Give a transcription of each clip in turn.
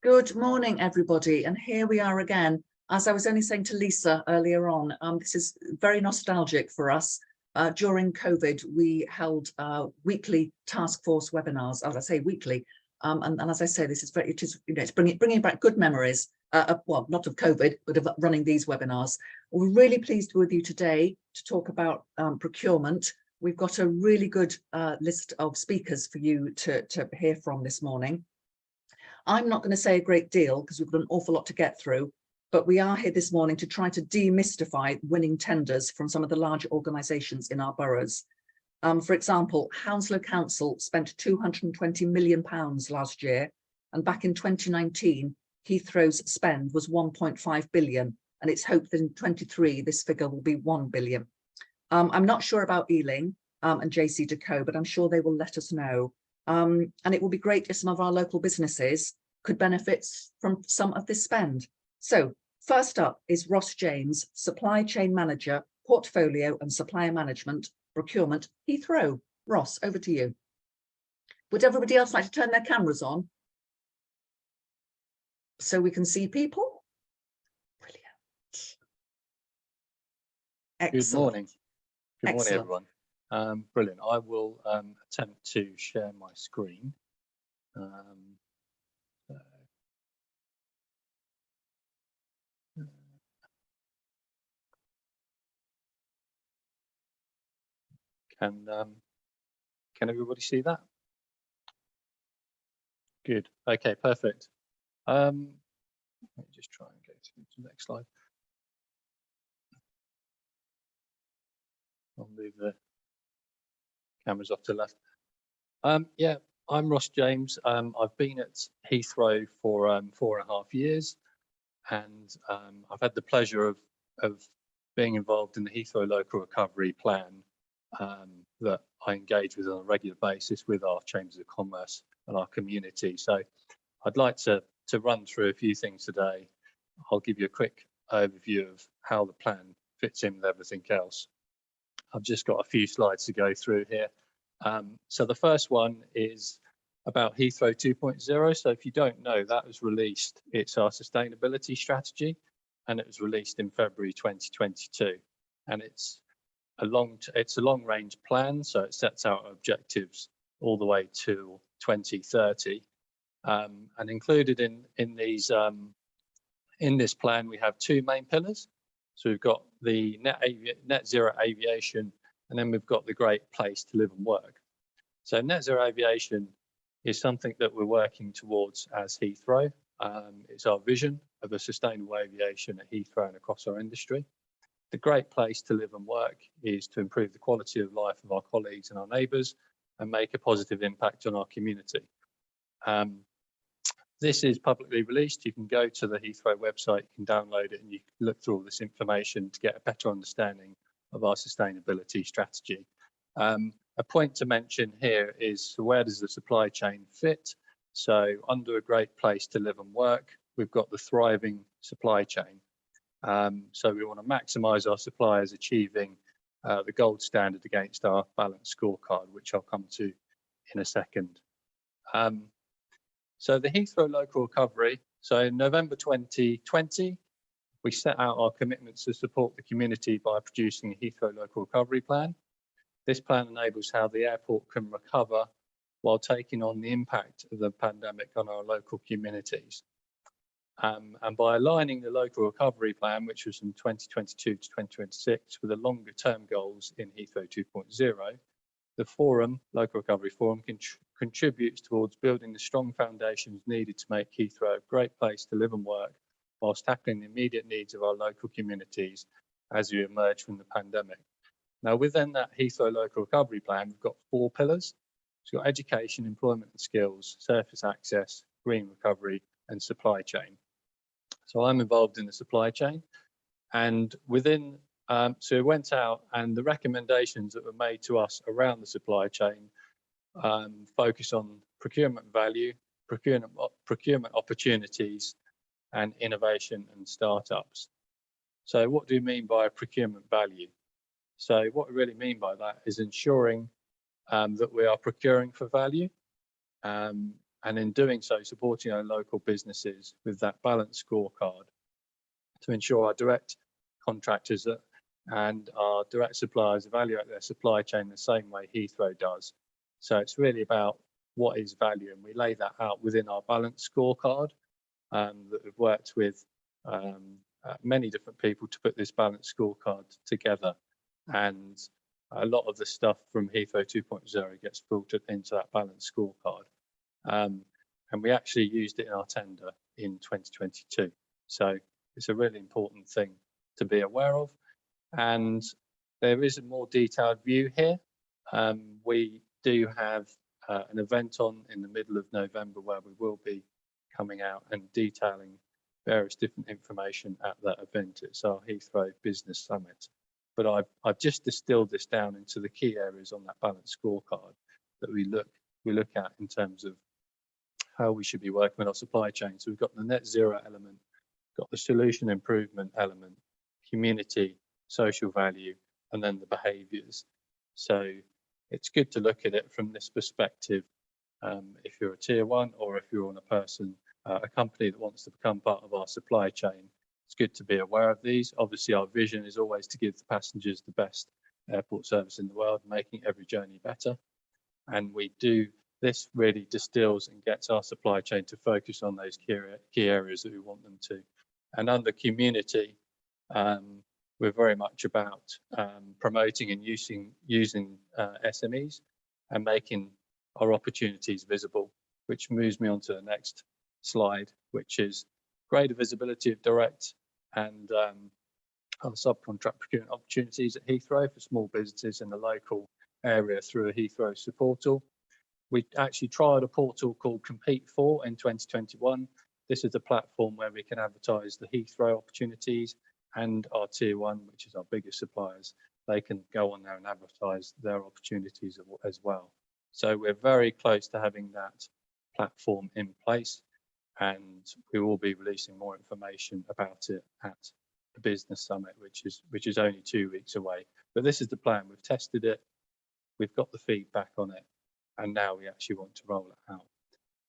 Good morning, everybody. And here we are again. As I was only saying to Lisa earlier on, this is very nostalgic for us. During COVID, we held weekly task force webinars, as I say, weekly. And as I say, this is very, it's bringing back good memories, well, not of COVID, but of running these webinars. We're really pleased with you today to talk about procurement. We've got a really good list of speakers for you to hear from this morning. I'm not going to say a great deal because we've got an awful lot to get through, but we are here this morning to try to demystify winning tenders from some of the larger organisations in our boroughs. For example, Hounslow Council spent £220 million last year, and back in 2019, Heathrow's spend was 1.5 billion, and it's hoped that in 23 this figure will be 1 billion. I'm not sure about Ealing and JCDecaux, but I'm sure they will let us know. And it will be great if some of our local businesses could benefit from some of this spend. So first up is Ross James, Supply Chain Manager, Portfolio and Supplier Management, Procurement, Heathrow. Ross, over to you. Would everybody else like to turn their cameras on so we can see people? Brilliant. Excellent. Good morning. Good morning, Excellent. everyone. Brilliant. I will attempt to share my screen. Can everybody see that? Good. Okay, perfect. Let me just try and go to the next slide. I'll move the cameras off to the left. Yeah, I'm Ross James. I've been at Heathrow for 4.5 years, and I've had the pleasure of being involved in the Heathrow Local Recovery Plan that I engage with on a regular basis with our Chambers of Commerce and our community. So I'd like to run through a few things today. I'll give you a quick overview of how the plan fits in with everything else. I've just got a few slides to go through here. So the first one is about Heathrow 2.0. So if you don't know, that was released. It's our sustainability strategy, and it was released in February 2022. And it's a long-range plan, so it sets out objectives all the way to 2030. And included in this plan, we have two main pillars. So we've got the net zero aviation, and then we've got the great place to live and work. So net zero aviation is something that we're working towards as Heathrow. It's our vision of a sustainable aviation at Heathrow and across our industry. The great place to live and work is to improve the quality of life of our colleagues and our neighbours and make a positive impact on our community. This is publicly released. You can go to the Heathrow website, you can download it, and you can look through all this information to get a better understanding of our sustainability strategy. A point to mention here is, so where does the supply chain fit? So under a great place to live and work, we've got the thriving supply chain. So we want to maximise our suppliers achieving the gold standard against our balanced scorecard, which I'll come to in a second. So the Heathrow Local Recovery, so in November 2020, we set out our commitments to support the community by producing a Heathrow Local Recovery Plan. This plan enables how the airport can recover while taking on the impact of the pandemic on our local communities. And by aligning the Local Recovery Plan, which was from 2022 to 2026, with the longer term goals in Heathrow 2.0, the Forum, Local Recovery Forum, contributes towards building the strong foundations needed to make Heathrow a great place to live and work, whilst tackling the immediate needs of our local communities as we emerge from the pandemic. Now, within that Heathrow Local Recovery Plan, we've got 4 pillars. We've got education, employment and skills, surface access, green recovery, and supply chain. So I'm involved in the supply chain, and within, so we went out, and the recommendations that were made to us around the supply chain focus on procurement value, procurement opportunities, and innovation and startups. So what do we mean by procurement value? So what we really mean by that is ensuring that we are procuring for value. And in doing so, supporting our local businesses with that balanced scorecard to ensure our direct contractors and our direct suppliers evaluate their supply chain the same way Heathrow does. So it's really about what is value, and we lay that out within our balanced scorecard that we've worked with many different people to put this balanced scorecard together. And a lot of the stuff from Heathrow 2.0 gets filtered into that balanced scorecard. And we actually used it in our tender in 2022. So it's a really important thing to be aware of. And there is a more detailed view here. We do have an event on in the middle of November where we will be coming out and detailing various different information at that event. It's our Heathrow Business Summit. But I've just distilled this down into the key areas on that balanced scorecard that we look at in terms of how we should be working with our supply chain. So we've got the net zero element, got the solution improvement element, community, social value, and then the behaviours. So it's good to look at it from this perspective. If you're a tier one, or if you're on a company that wants to become part of our supply chain, it's good to be aware of these. Obviously, our vision is always to give the passengers the best airport service in the world, making every journey better. And we do this really distills and gets our supply chain to focus on those key areas that we want them to. And under community, we're very much about promoting and using SMEs and making our opportunities visible, which moves me on to the next slide, which is greater visibility of direct and other subcontract procurement opportunities at Heathrow for small businesses in the local area through a Heathrow portal. We actually tried a portal called Compete For in 2021. This is a platform where we can advertise the Heathrow opportunities, and our tier one, which is our biggest suppliers, they can go on there and advertise their opportunities as well. So we're very close to having that platform in place, and we will be releasing more information about it at the Business Summit, which is only 2 weeks away. But this is the plan. We've tested it, we've got the feedback on it, and now we actually want to roll it out.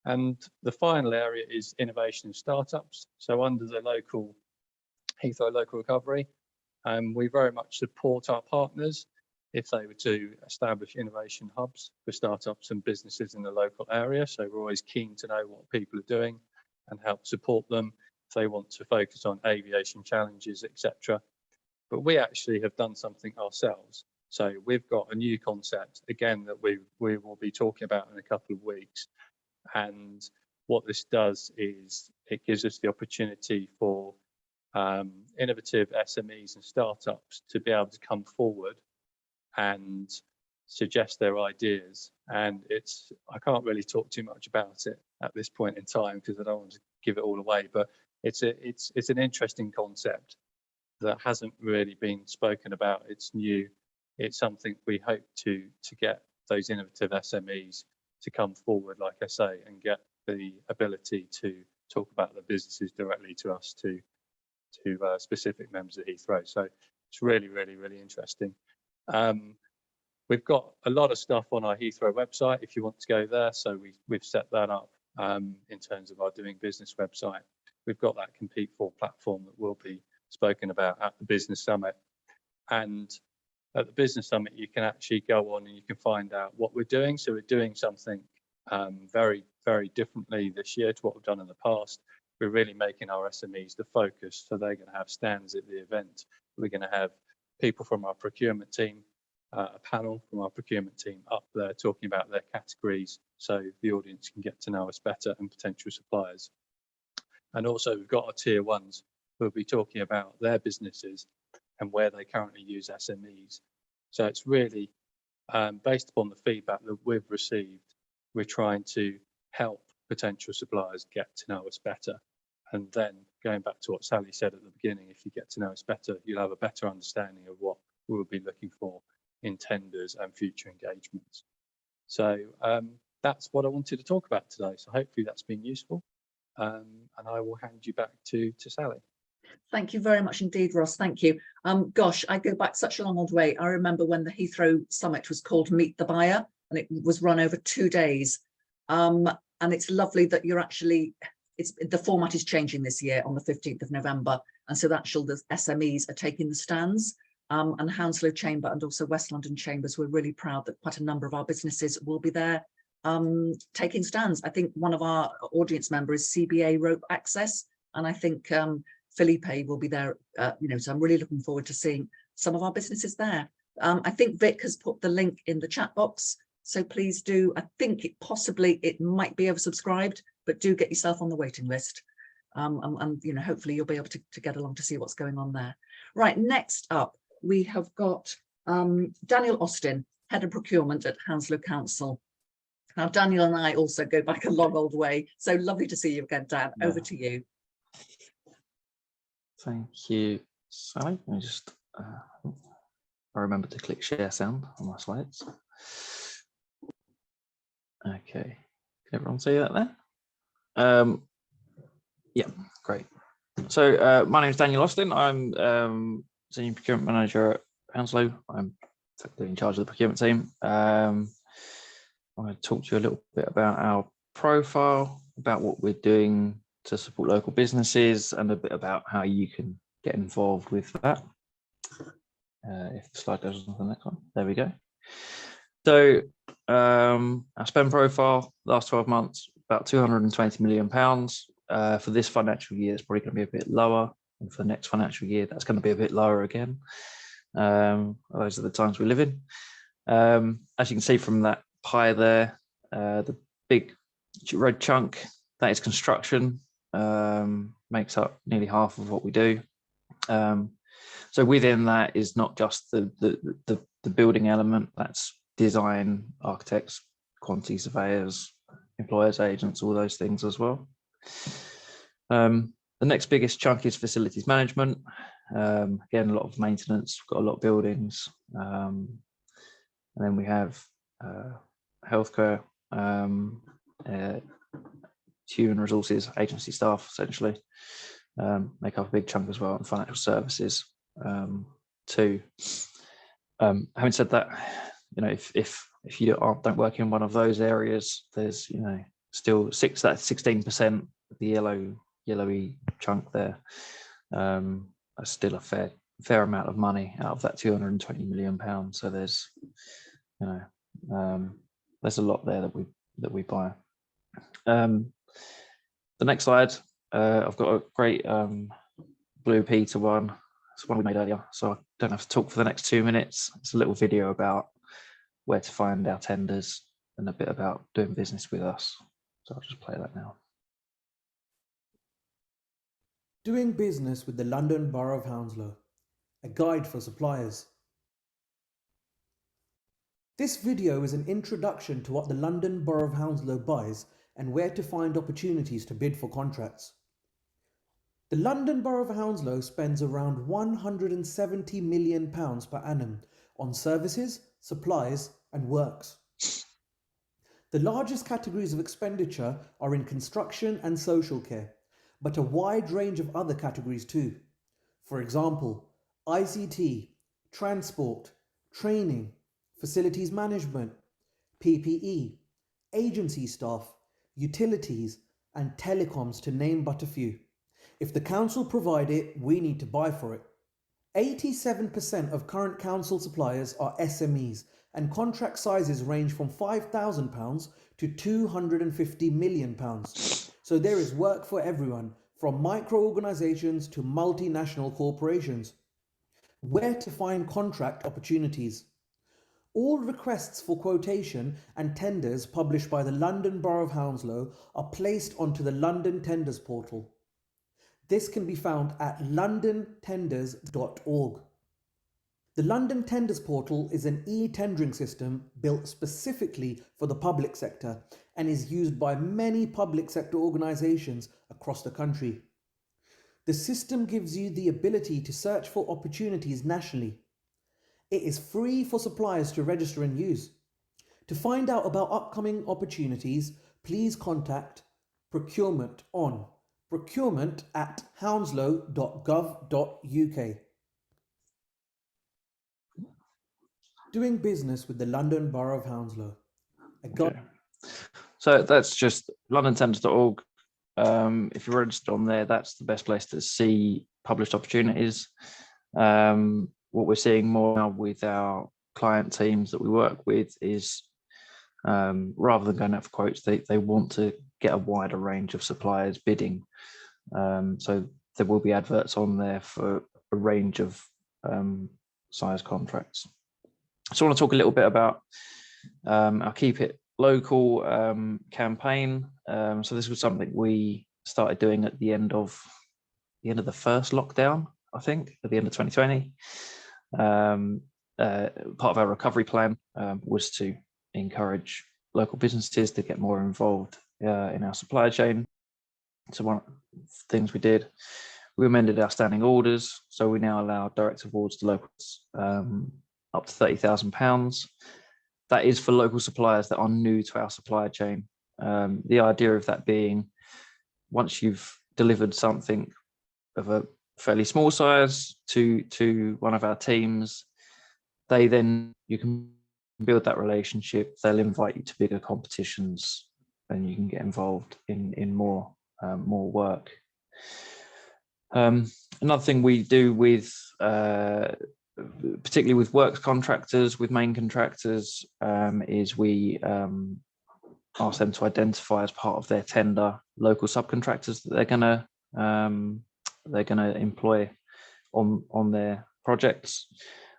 And the final area is innovation and startups. So under the local Heathrow Local Recovery, we very much support our partners if they were to establish innovation hubs for startups and businesses in the local area. So we're always keen to know what people are doing and help support them if they want to focus on aviation challenges, etc. But we actually have done something ourselves. So we've got a new concept, again, that we will be talking about in a couple of weeks. And what this does is it gives us the opportunity for innovative SMEs and startups to be able to come forward and suggest their ideas. And I can't really talk too much about it at this point in time because I don't want to give it all away, but it's an interesting concept that hasn't really been spoken about. It's new. It's something we hope to get those innovative SMEs to come forward, like I say, and get the ability to talk about their businesses directly to us, to specific members of Heathrow. So it's really, really, really interesting. We've got a lot of stuff on our Heathrow website if you want to go there. So we've set that up in terms of our doing business website. We've got that Compete For platform that will be spoken about at the Business Summit. And at the Business Summit, you can actually go on and you can find out what we're doing. So we're doing something very, very differently this year to what we've done in the past. We're really making our SMEs the focus. So they're going to have stands at the event. We're going to have people from our procurement team, a panel from our procurement team up there talking about their categories so the audience can get to know us better and potential suppliers. And also we've got our tier ones who will be talking about their businesses and where they currently use SMEs. So it's really based upon the feedback that we've received, we're trying to help potential suppliers get to know us better. And then going back to what Sally said at the beginning, if you get to know us better, you'll have a better understanding of what we'll be looking for in tenders and future engagements. So that's what I wanted to talk about today. So hopefully that's been useful. And I will hand you back to Sally. Thank you very much indeed, Ross. Thank you. Gosh, I go back such a long old way. I remember when the Heathrow Summit was called Meet the Buyer, and it was run over 2 days. And it's lovely that you're actually, the format is changing this year on the 15th of November. And so the SMEs are taking the stands. And Hounslow Chamber and also West London Chambers, we're really proud that quite a number of our businesses will be there taking stands. I think one of our audience members is CBA Rope Access, and I think Felipe will be there, so I'm really looking forward to seeing some of our businesses there. I think Vic has put the link in the chat box, so please do. I think it might be oversubscribed, but do get yourself on the waiting list. And hopefully you'll be able to get along to see what's going on there. Right, next up, we have got Daniel Austin, Head of Procurement at Hounslow Council. Now, Daniel and I also go back a long old way. So lovely to see you again, Dan. Yeah. Over to you. Thank you, Sally. Let me just, I remember to click share sound on my slides. Okay, can everyone see that there? Yeah, great. So my name is Daniel Austin. I'm Senior Procurement Manager at Hounslow. I'm in charge of the procurement team. I'm going to talk to you a little bit about our profile, about what we're doing to support local businesses, and a bit about how you can get involved with that. If the slide goes on to the next one, there we go. So our spend profile, last 12 months, about £220 million. For this financial year, it's probably going to be a bit lower. And for the next financial year, that's going to be a bit lower again. Those are the times we live in. As you can see from that pie there, the big red chunk, that is construction, makes up nearly half of what we do. So within that is not just the building element, that's design, architects, quantity surveyors, employers, agents, all those things as well. The next biggest chunk is facilities management. Again, a lot of maintenance, we've got a lot of buildings. And then we have healthcare, human resources, agency staff, essentially, make up a big chunk as well, and financial services too. Having said that, if you don't work in one of those areas, there's still that's 16% of the yellowy chunk there. That's still a fair amount of money out of that £220 million. So there's there's a lot there that we buy. The next slide, I've got a great Blue Peter one. It's one we made earlier, so I don't have to talk for the next 2 minutes. It's a little video about where to find our tenders and a bit about doing business with us. So I'll just play that now. Doing business with the London Borough of Hounslow, a guide for suppliers. This video is an introduction to what the London Borough of Hounslow buys and where to find opportunities to bid for contracts. The London Borough of Hounslow spends around £170 million per annum on services, supplies and works. The largest categories of expenditure are in construction and social care, but a wide range of other categories too. For example, ICT, transport, training, facilities management, PPE, agency staff, utilities and telecoms, to name but a few. If the council provide it, we need to buy for it. 87% of current council suppliers are SMEs, and contract sizes range from £5,000 to £250 million. So there is work for everyone, from micro organisations to multinational corporations. Where to find contract opportunities? All requests for quotation and tenders published by the London Borough of Hounslow are placed onto the London Tenders portal. This can be found at londontenders.org. The London Tenders portal is an e-tendering system built specifically for the public sector and is used by many public sector organisations across the country. The system gives you the ability to search for opportunities nationally. It is free for suppliers to register and use. To find out about upcoming opportunities, please contact Procurement on procurement@hounslow.gov.uk. Doing business with the London Borough of Hounslow. Okay. So that's just londonTenders.org. If you're registered on there, that's the best place to see published opportunities. What we're seeing more now with our client teams that we work with is rather than going out for quotes, they want to get a wider range of suppliers bidding. So there will be adverts on there for a range of size contracts. So I want to talk a little bit about our Keep It Local campaign. So this was something we started doing at the end of the first lockdown, I think, at the end of 2020. Part of our recovery plan was to encourage local businesses to get more involved in our supply chain. So one of the things we did, we amended our standing orders, so we now allow direct awards to locals up to £30,000. That is for local suppliers that are new to our supply chain. The idea of that being, once you've delivered something of a fairly small size to one of our teams, you can build that relationship. They'll invite you to bigger competitions, and you can get involved in more work. Another thing we do with particularly with works contractors, with main contractors, is we ask them to identify as part of their tender local subcontractors that they're gonna employ on their projects.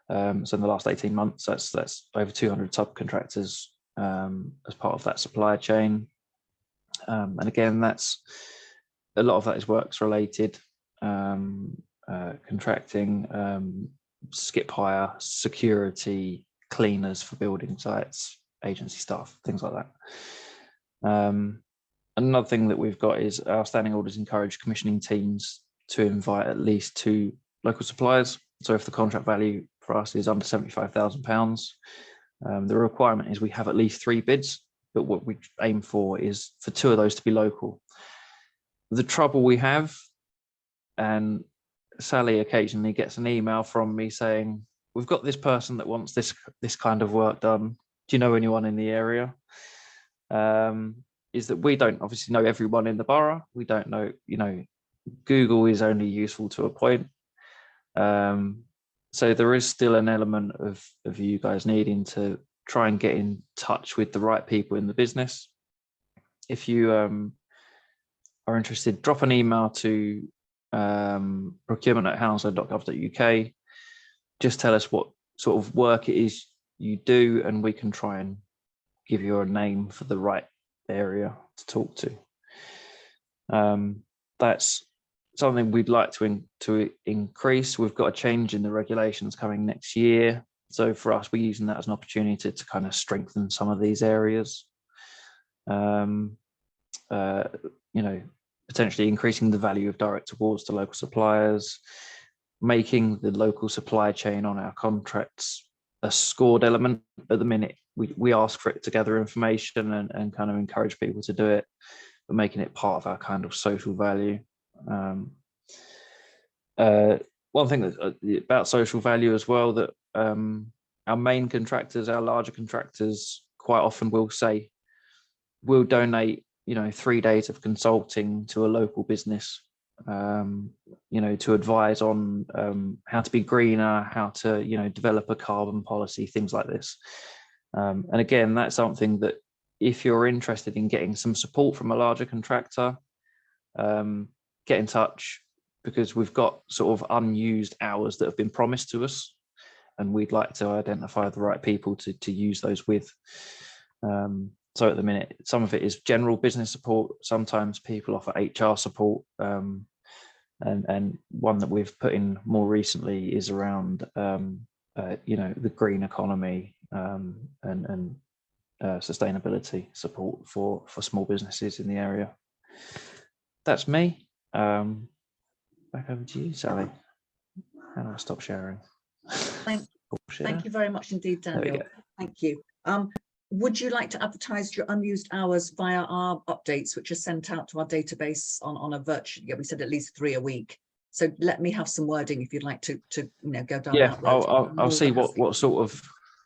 So in the last 18 months, that's over 200 subcontractors as part of that supply chain. And again, that's a lot of that is works related, contracting, skip hire, security, cleaners for building sites, agency staff, things like that. Another thing that we've got is our standing orders encourage commissioning teams to invite at least 2 local suppliers. So if the contract value for us is under £75,000, the requirement is we have at least 3 bids, but what we aim for is for 2 of those to be local. The trouble we have, and Sally occasionally gets an email from me saying, we've got this person that wants this kind of work done. Do you know anyone in the area? Is that we don't obviously know everyone in the borough. We don't know, Google is only useful to a point. So there is still an element of you guys needing to try and get in touch with the right people in the business. If you are interested, drop an email to procurement@hounslow.gov.uk. Just tell us what sort of work it is you do, and we can try and give you a name for the right area to talk to. That's something we'd like to increase. We've got a change in the regulations coming next year. So for us, we're using that as an opportunity to kind of strengthen some of these areas. Potentially increasing the value of direct awards to local suppliers, making the local supply chain on our contracts a scored element. At the minute, we ask for it to gather information and kind of encourage people to do it, but making it part of our kind of social value. One thing about social value as well, that our main contractors, our larger contractors, quite often will say, we'll donate 3 days of consulting to a local business, to advise on how to be greener, how to develop a carbon policy, things like this. And again, that's something that if you're interested in getting some support from a larger contractor, get in touch, because we've got sort of unused hours that have been promised to us, and we'd like to identify the right people to use those with. So at the minute, some of it is general business support. Sometimes people offer HR support, and one that we've put in more recently is around the green economy and sustainability support for small businesses in the area. That's me. Back over to you, Sally. How do I stop sharing? Thank you very much indeed, Daniel. Thank you. Would you like to advertise your unused hours via our updates, which are sent out to our database on a virtual? Yeah, we said at least 3 a week. So let me have some wording if you'd like to go down. Yeah, that road. I'll see what sort of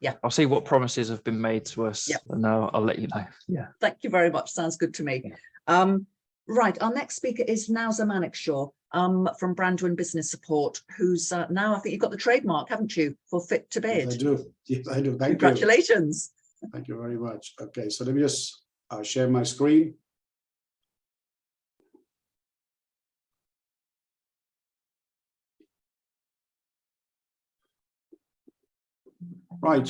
Yeah. I'll see what promises have been made to us, Yeah. and I'll let you know. Yeah. Thank you very much. Sounds good to me. Right, our next speaker is Nauzar Manekshaw from Branduin Business Support, who's now, I think you've got the trademark, haven't you, for Fit to Bid? Yes, I do. Yes, I do. Thank you. Congratulations. Thank you very much. Okay, so let me just share my screen. Right.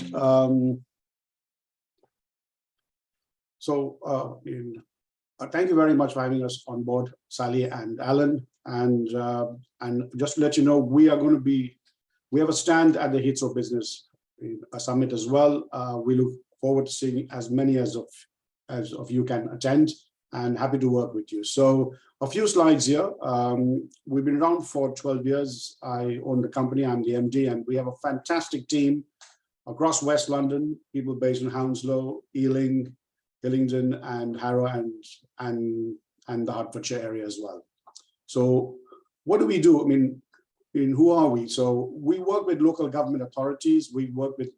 Thank you very much for having us on board, Sally and Alan. And just to let you know, we have a stand at the Heathrow Business Summit as well. We look forward to seeing as many as of you can attend, and happy to work with you. So a few slides here. We've been around for 12 years. I own the company, I'm the MD, and we have a fantastic team across West London, people based in Hounslow, Ealing, Hillingdon, and Harrow, and the Hertfordshire area as well. So what do we do? I mean, who are we? So we work with local government authorities. We work with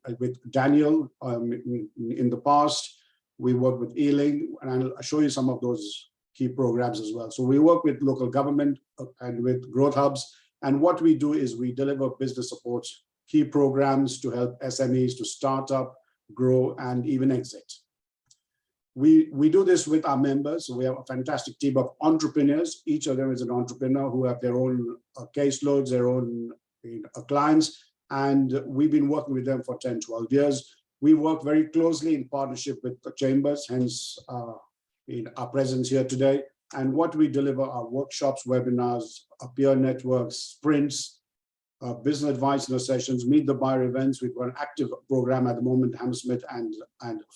Daniel in the past. We work with Ealing, and I'll show you some of those key programs as well. So we work with local government and with growth hubs. And what we do is we deliver business support, key programs to help SMEs to start up, grow, and even exit. We do this with our members. So we have a fantastic team of entrepreneurs. Each of them is an entrepreneur who have their own caseloads, their own clients. And we've been working with them for 10, 12 years. We work very closely in partnership with the chambers, hence our presence here today. And what we deliver are workshops, webinars, peer networks, sprints, business advice sessions, meet the buyer events. We've got an active program at the moment, Hammersmith and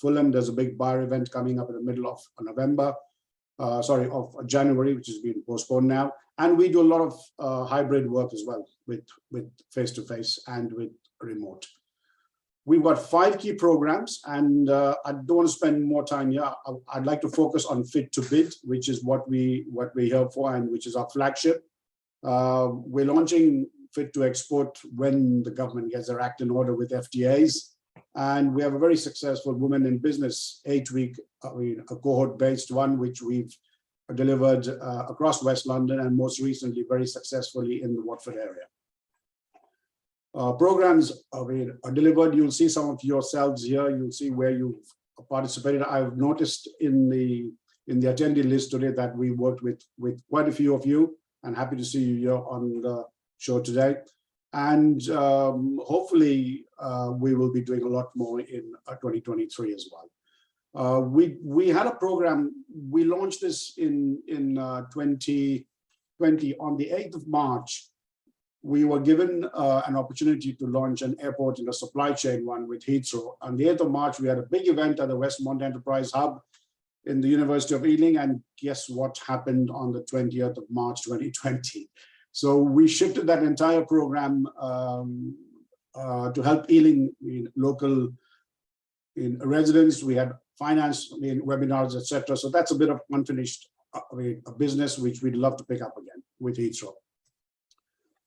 Fulham. There's a big buyer event coming up in the middle of January, which is being postponed now. And we do a lot of hybrid work as well with face-to-face and with remote. We've got 5 key programs, and I don't want to spend more time here. I'd like to focus on Fit to Bid, which is what we're here for, and which is our flagship. We're launching Fit to Export when the government gets their act in order with FTAs. And we have a very successful Women in Business 8-week, a cohort-based one, which we've delivered across West London, and most recently very successfully in the Watford area. Programs are delivered. You'll see some of yourselves here. You'll see where you've participated. I've noticed in the attendee list today that we worked with quite a few of you, and happy to see you here on the show today. And hopefully we will be doing a lot more in 2023 as well. We had a program. We launched this in 2020 on the 8th of March. We were given an opportunity to launch an airport in a supply chain one with Heathrow. On the 8th of March, we had a big event at the Westmont Enterprise Hub in the University of Ealing. And guess what happened on the 20th of March, 2020? So we shifted that entire program to help Ealing local residents. We had finance webinars, etc. So that's a bit of unfinished a business which we'd love to pick up again with Heathrow.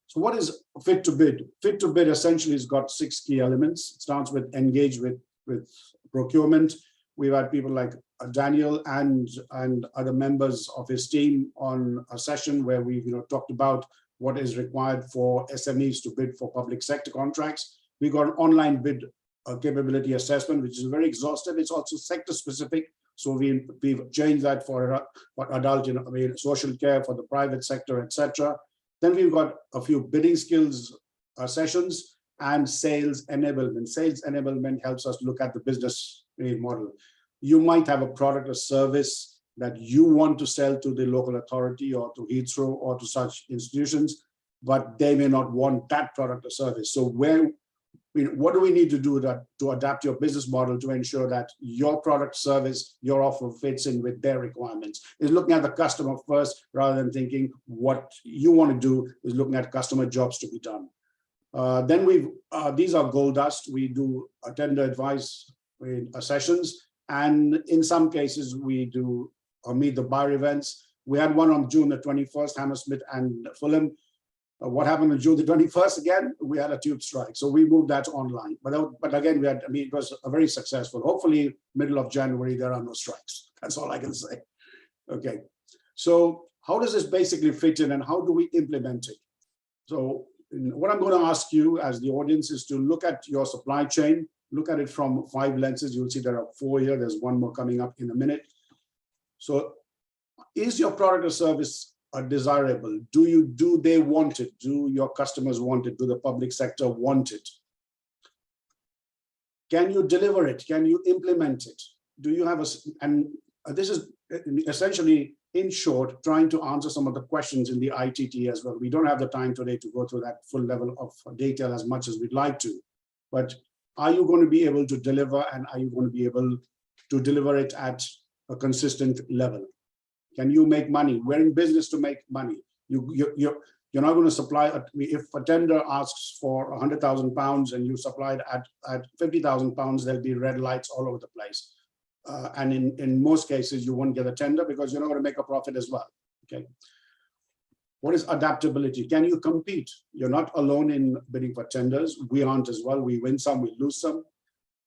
So what is Fit to Bid? Fit to Bid essentially has got 6 key elements. It starts with engage with procurement. We've had people like Daniel and other members of his team on a session where we've talked about what is required for SMEs to bid for public sector contracts. We got an online bid capability assessment, which is very exhaustive. It's also sector specific. So we've changed that for adult, social care, for the private sector, etc. Then we've got a few bidding skills sessions and sales enablement. Sales enablement helps us look at the business model. You might have a product or service that you want to sell to the local authority or to Heathrow or to such institutions, but they may not want that product or service. So what do we need to do to adapt your business model to ensure that your product, service, your offer fits in with their requirements? Is looking at the customer first rather than thinking what you want to do is looking at customer jobs to be done. Then these are gold dust. We do tender advice sessions, and in some cases we do meet the buyer events. We had one on June the 21st, Hammersmith and Fulham. What happened on June the 21st? Again, we had a tube strike, so we moved that online. But again, we had, I mean, it was a very successful. Hopefully, middle of January, there are no strikes. That's all I can say. Okay, so how does this basically fit in, and how do we implement it? So what I'm going to ask you as the audience is to look at your supply chain, look at it from 5 lenses. You'll see there are 4 here. There's one more coming up in a minute. So is your product or service desirable? Do they want it? Do your customers want it? Do the public sector want it? Can you deliver it? Can you implement it? Do you have and this is essentially, in short, trying to answer some of the questions in the ITT as well. We don't have the time today to go through that full level of detail as much as we'd like to, but are you going to be able to deliver, and are you going to be able to deliver it at a consistent level? Can you make money? We're in business to make money. You're not going to supply, if a tender asks for £100,000 and you supply it at £50,000, there'll be red lights all over the place. And in most cases, you won't get a tender because you're not going to make a profit as well. Okay. What is adaptability? Can you compete? You're not alone in bidding for tenders. We aren't as well. We win some, we lose some.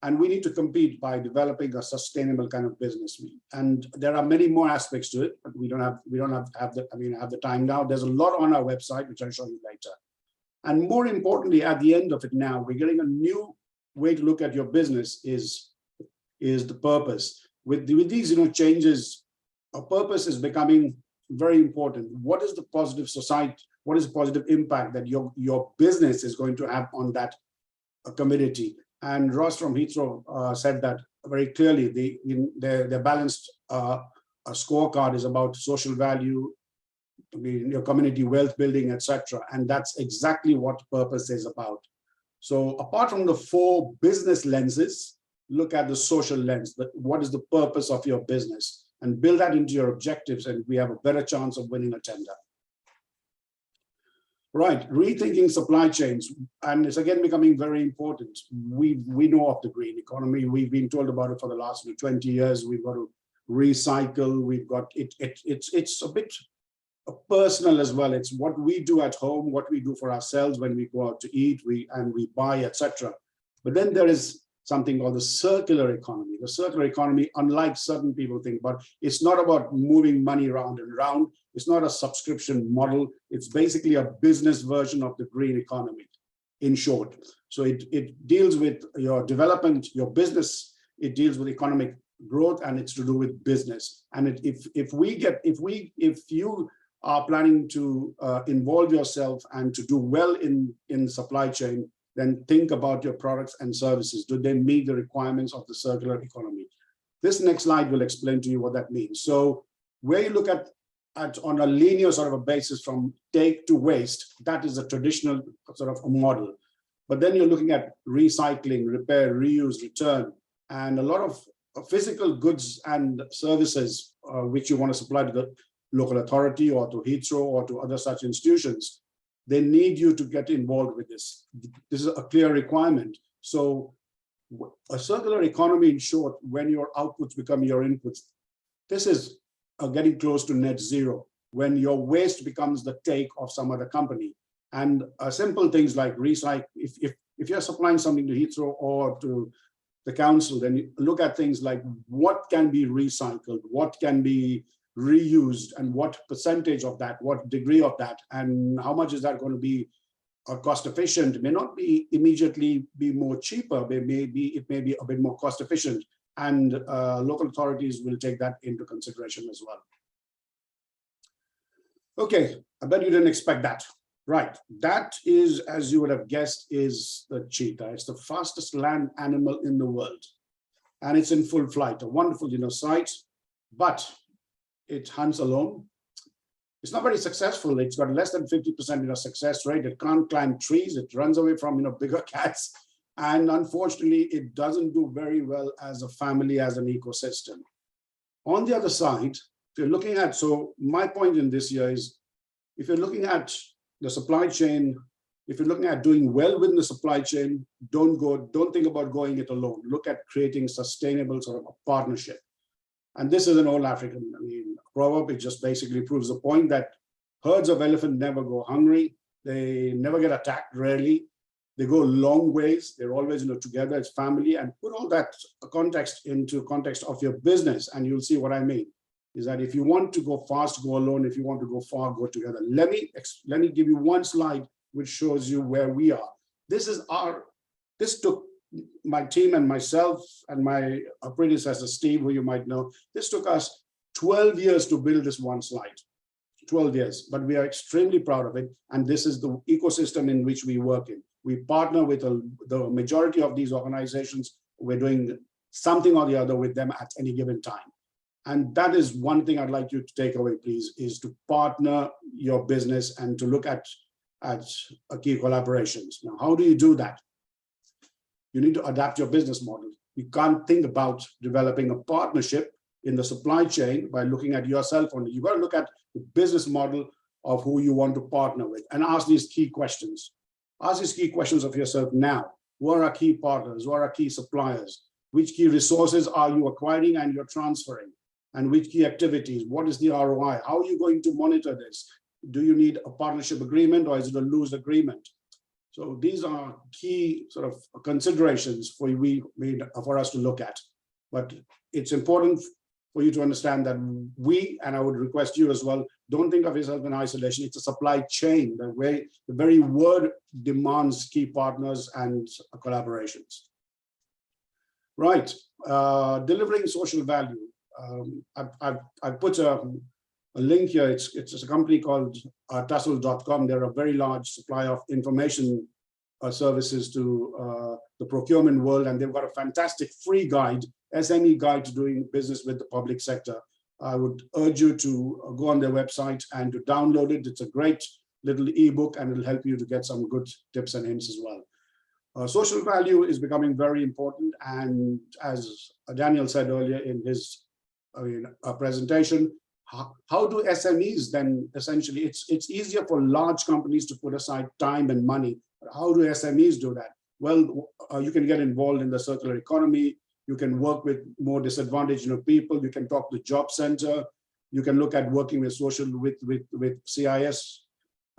And we need to compete by developing a sustainable kind of business. And there are many more aspects to it, but we don't have the time now. There's a lot on our website, which I'll show you later. And more importantly, at the end of it now, we're getting a new way to look at your business is the purpose. With these changes, a purpose is becoming very important. What is the positive society? What is the positive impact that your business is going to have on that community? And Ross from Heathrow said that very clearly. Their balanced scorecard is about social value, your community wealth building, etc. And that's exactly what purpose is about. So apart from the 4 business lenses, look at the social lens. What is the purpose of your business? And build that into your objectives, and we have a better chance of winning a tender. Right, rethinking supply chains, and it's again becoming very important. We know of the green economy. We've been told about it for the last 20 years. We've got to recycle. We've got it. It's a bit personal as well. It's what we do at home, what we do for ourselves when we go out to eat, we buy, etc. But then there is something called the circular economy. The circular economy, unlike certain people think, but it's not about moving money round and round. It's not a subscription model. It's basically a business version of the green economy, in short. So it deals with your development, your business. It deals with economic growth, and it's to do with business. And if you are planning to involve yourself and to do well in supply chain, then think about your products and services. Do they meet the requirements of the circular economy? This next slide will explain to you what that means. So where you look at on a linear sort of a basis from take to waste, that is a traditional sort of a model. But then you're looking at recycling, repair, reuse, return, and a lot of physical goods and services which you want to supply to the local authority or to Heathrow or to other such institutions. They need you to get involved with this. This is a clear requirement. So a circular economy, in short, when your outputs become your inputs, this is getting close to net zero, when your waste becomes the take of some other company. And simple things like recycle, if you're supplying something to Heathrow or to the council, then you look at things like what can be recycled, what can be reused, and what percentage of that, what degree of that, and how much is that going to be cost efficient. It may not be immediately be more cheaper, it may be a bit more cost efficient, and local authorities will take that into consideration as well. Okay, I bet you didn't expect that. Right, that is, as you would have guessed, is the cheetah. It's the fastest land animal in the world, and it's in full flight. A wonderful sight, but it hunts alone. It's not very successful. It's got less than 50% success rate. It can't climb trees. It runs away from bigger cats, and unfortunately, it doesn't do very well as a family, as an ecosystem. On the other side, if you're looking at, so my point in this year is, if you're looking at the supply chain, if you're looking at doing well within the supply chain, don't think about going it alone. Look at creating sustainable sort of a partnership. And this is an old African proverb. It just basically proves the point that herds of elephant never go hungry. They never get attacked, rarely. They go long ways. They're always together as family. And put all that context into context of your business, and you'll see what I mean. Is that if you want to go fast, go alone. If you want to go far, go together. Let me give you one slide which shows you where we are. This took my team and myself and my predecessor, Steve, who you might know. This took us 12 years to build this one slide. 12 years, but we are extremely proud of it. And this is the ecosystem in which we work in. We partner with the majority of these organizations. We're doing something or the other with them at any given time. And that is one thing I'd like you to take away, please, is to partner your business and to look at key collaborations. Now, how do you do that? You need to adapt your business model. You can't think about developing a partnership in the supply chain by looking at yourself only. You got to look at the business model of who you want to partner with and ask these key questions. Ask these key questions of yourself now. Who are our key partners? Who are our key suppliers? Which key resources are you acquiring and you're transferring? And which key activities? What is the ROI? How are you going to monitor this? Do you need a partnership agreement or is it a loose agreement? So these are key sort of considerations for us to look at. But it's important for you to understand that and I would request you as well, don't think of yourself in isolation. It's a supply chain. The very word demands key partners and collaborations. Right, delivering social value. I've put a link here. It's a company called tussle.com. They're a very large supplier of information services to the procurement world, and they've got a fantastic free guide, SME guide to doing business with the public sector. I would urge you to go on their website and to download it. It's a great little ebook, and it'll help you to get some good tips and hints as well. Social value is becoming very important, and as Daniel said earlier in his presentation, how do SMEs then essentially, it's easier for large companies to put aside time and money, but how do SMEs do that? Well, you can get involved in the circular economy. You can work with more disadvantaged people. You can talk to Job Center. You can look at working with with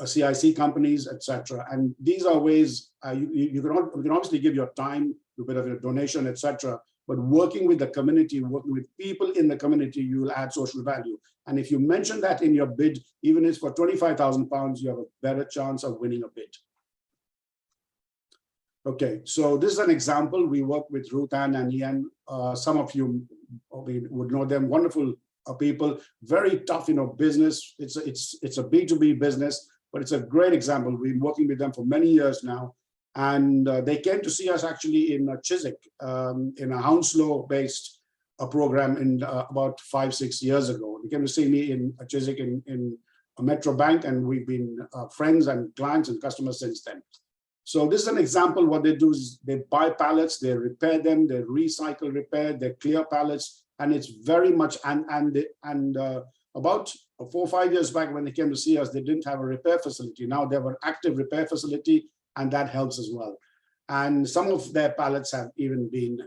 CIC companies, etc. And these are ways you can obviously give your time, a bit of a donation, etc. But working with the community, working with people in the community, you will add social value. And if you mention that in your bid, even if it's for £25,000, you have a better chance of winning a bid. Okay, so this is an example. We work with Ruth Ann and Ian. Some of you would know them. Wonderful people, very tough, business. It's a B2B business, but it's a great example. We've been working with them for many years now. And they came to see us actually in Chiswick, in a Hounslow-based program in about 5-6 years ago. They came to see me in Chiswick in a Metro Bank, and we've been friends and clients and customers since then. So this is an example. What they do is they buy pallets, they repair them, they recycle, repair, they clear pallets, and it's very much about 4 or 5 years back when they came to see us, they didn't have a repair facility. Now they have an active repair facility, and that helps as well. And some of their pallets have even been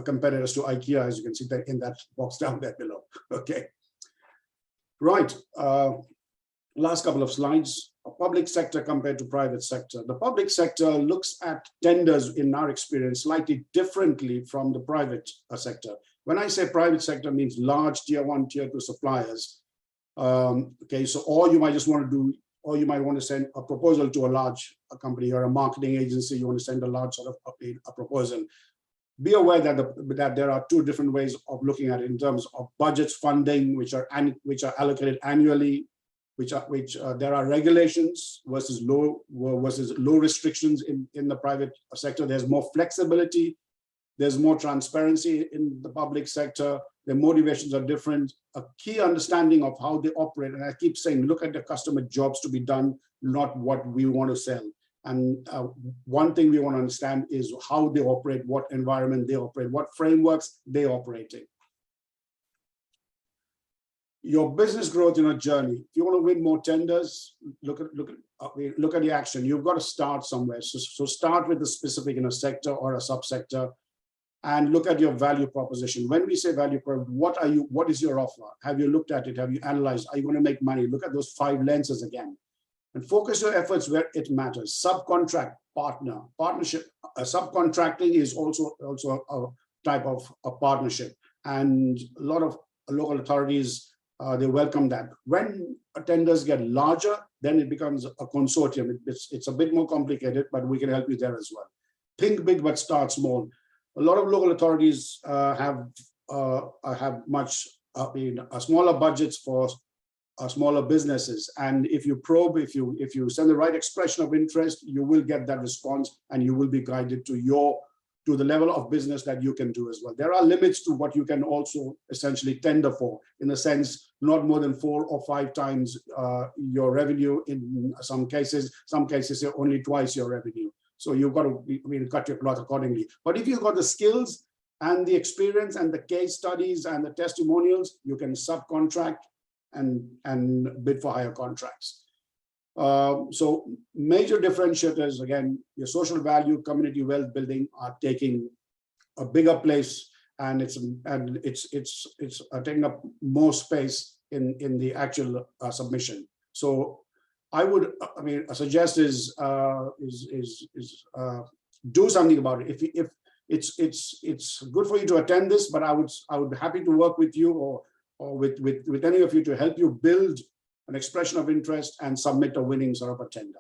competitors to IKEA, as you can see that in that box down there below. Okay, right. Last couple of slides. Public sector compared to private sector. The public sector looks at tenders, in our experience, slightly differently from the private sector. When I say private sector, means large tier 1, tier 2 suppliers. Okay, so or you might just want to do, or you might want to send a proposal to a large company or a marketing agency. You want to send a large sort of a proposal. Be aware that there are 2 different ways of looking at it in terms of budgets, funding, which are allocated annually, there are regulations versus low restrictions in the private sector. There's more flexibility. There's more transparency in the public sector. Their motivations are different. A key understanding of how they operate. And I keep saying, look at the customer jobs to be done, not what we want to sell. And one thing we want to understand is how they operate, what environment they operate, what frameworks they operate in. Your business growth in a journey. If you want to win more tenders, look at the action. You've got to start somewhere. So start with the specific in a sector or a subsector, and look at your value proposition. When we say value proposition, what is your offer? Have you looked at it? Have you analyzed? Are you going to make money? Look at those 5 lenses again. and focus your efforts where it matters. Subcontract, partnership. Subcontracting is also a type of a partnership, and a lot of local authorities they welcome that. When tenders get larger, then it becomes a consortium. It's a bit more complicated, but we can help you there as well. Think big, but start small. A lot of local authorities have much smaller budgets for smaller businesses, and if you probe, if you send the right expression of interest, you will get that response, and you will be guided to the level of business that you can do as well. There are limits to what you can also essentially tender for, in the sense not more than 4 or 5 times your revenue in some cases only twice your revenue. So you've got to cut your cloth accordingly. But if you've got the skills and the experience and the case studies and the testimonials, you can subcontract and bid for higher contracts. So major differentiators, again, your social value, community wealth building are taking a bigger place, and it's taking up more space in the actual submission. So I would, suggest is do something about it. If it's good for you to attend this, but I would be happy to work with you or with any of you to help you build an expression of interest and submit a winning sort of a tender.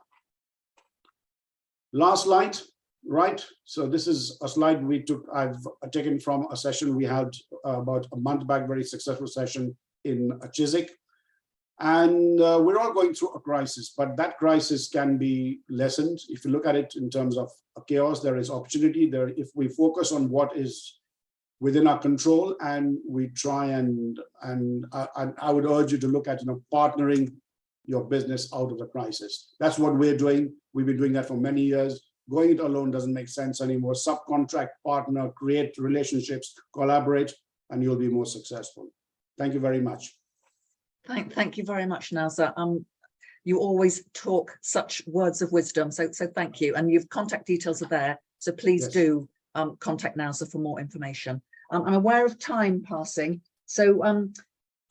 Last slide, right? So this is a slide I've taken from a session we had about a month back, very successful session in Chiswick. And we're all going through a crisis, but that crisis can be lessened. If you look at it in terms of chaos, there is opportunity there. If we focus on what is within our control, and we try and I would urge you to look at partnering your business out of the crisis. That's what we're doing. We've been doing that for many years. Going it alone doesn't make sense anymore. Subcontract, partner, create relationships, collaborate, and you'll be more successful. Thank you very much. Thank you very much, Nauzar. You always talk such words of wisdom, so thank you. And your contact details are there, so please Yes. do contact Nauzar for more information. I'm aware of time passing, so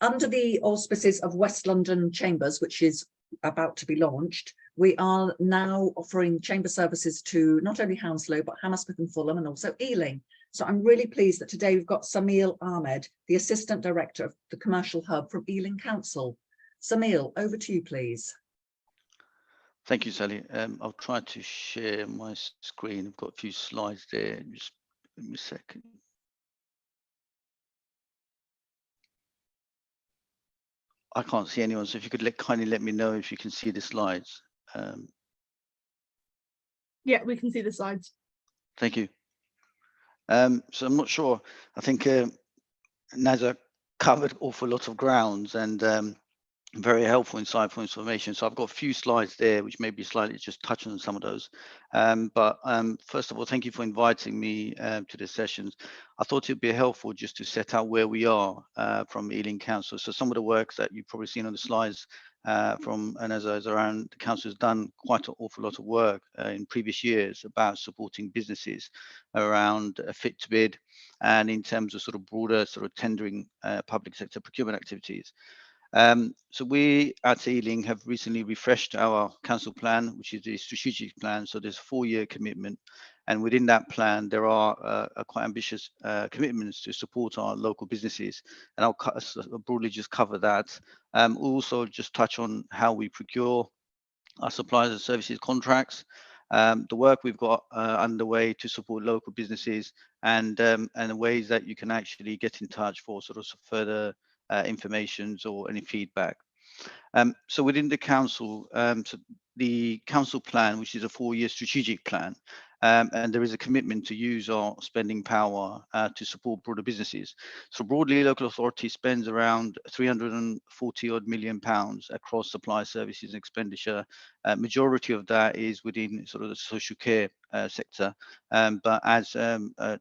under the auspices of West London Chambers, which is about to be launched, we are now offering chamber services to not only Hounslow, but Hammersmith and Fulham, and also Ealing. So I'm really pleased that today we've got Zamil Ahmed, the Assistant Director of the Commercial Hub from Ealing Council. Zamil, over to you, please. Thank you, Sally. I'll try to share my screen. I've got a few slides there. Just give me a second. I can't see anyone, so if you could kindly let me know if you can see the slides. Yeah, we can see the slides. Thank you. So I'm not sure. I think Nauzar covered an awful lot of grounds and very helpful, insightful information. So I've got a few slides there, which maybe slightly just touch on some of those. But first of all, thank you for inviting me to the sessions. I thought it'd be helpful just to set out where we are from Ealing Council. So some of the works that you've probably seen on the slides from Nauzar around, the council has done quite an awful lot of work in previous years about supporting businesses around fit to bid and in terms of sort of broader sort of tendering public sector procurement activities. So we at Ealing have recently refreshed our council plan, which is the strategic plan. So there's a 4-year commitment, and within that plan there are quite ambitious commitments to support our local businesses, and I'll broadly just cover that. We'll also just touch on how we procure our suppliers and services contracts, the work we've got underway to support local businesses, and the ways that you can actually get in touch for sort of further information or any feedback. So within the council, so the council plan, which is a 4-year strategic plan, and there is a commitment to use our spending power to support broader businesses. So broadly, local authority spends around £340 million across supply services and expenditure. Majority of that is within sort of the social care sector, but as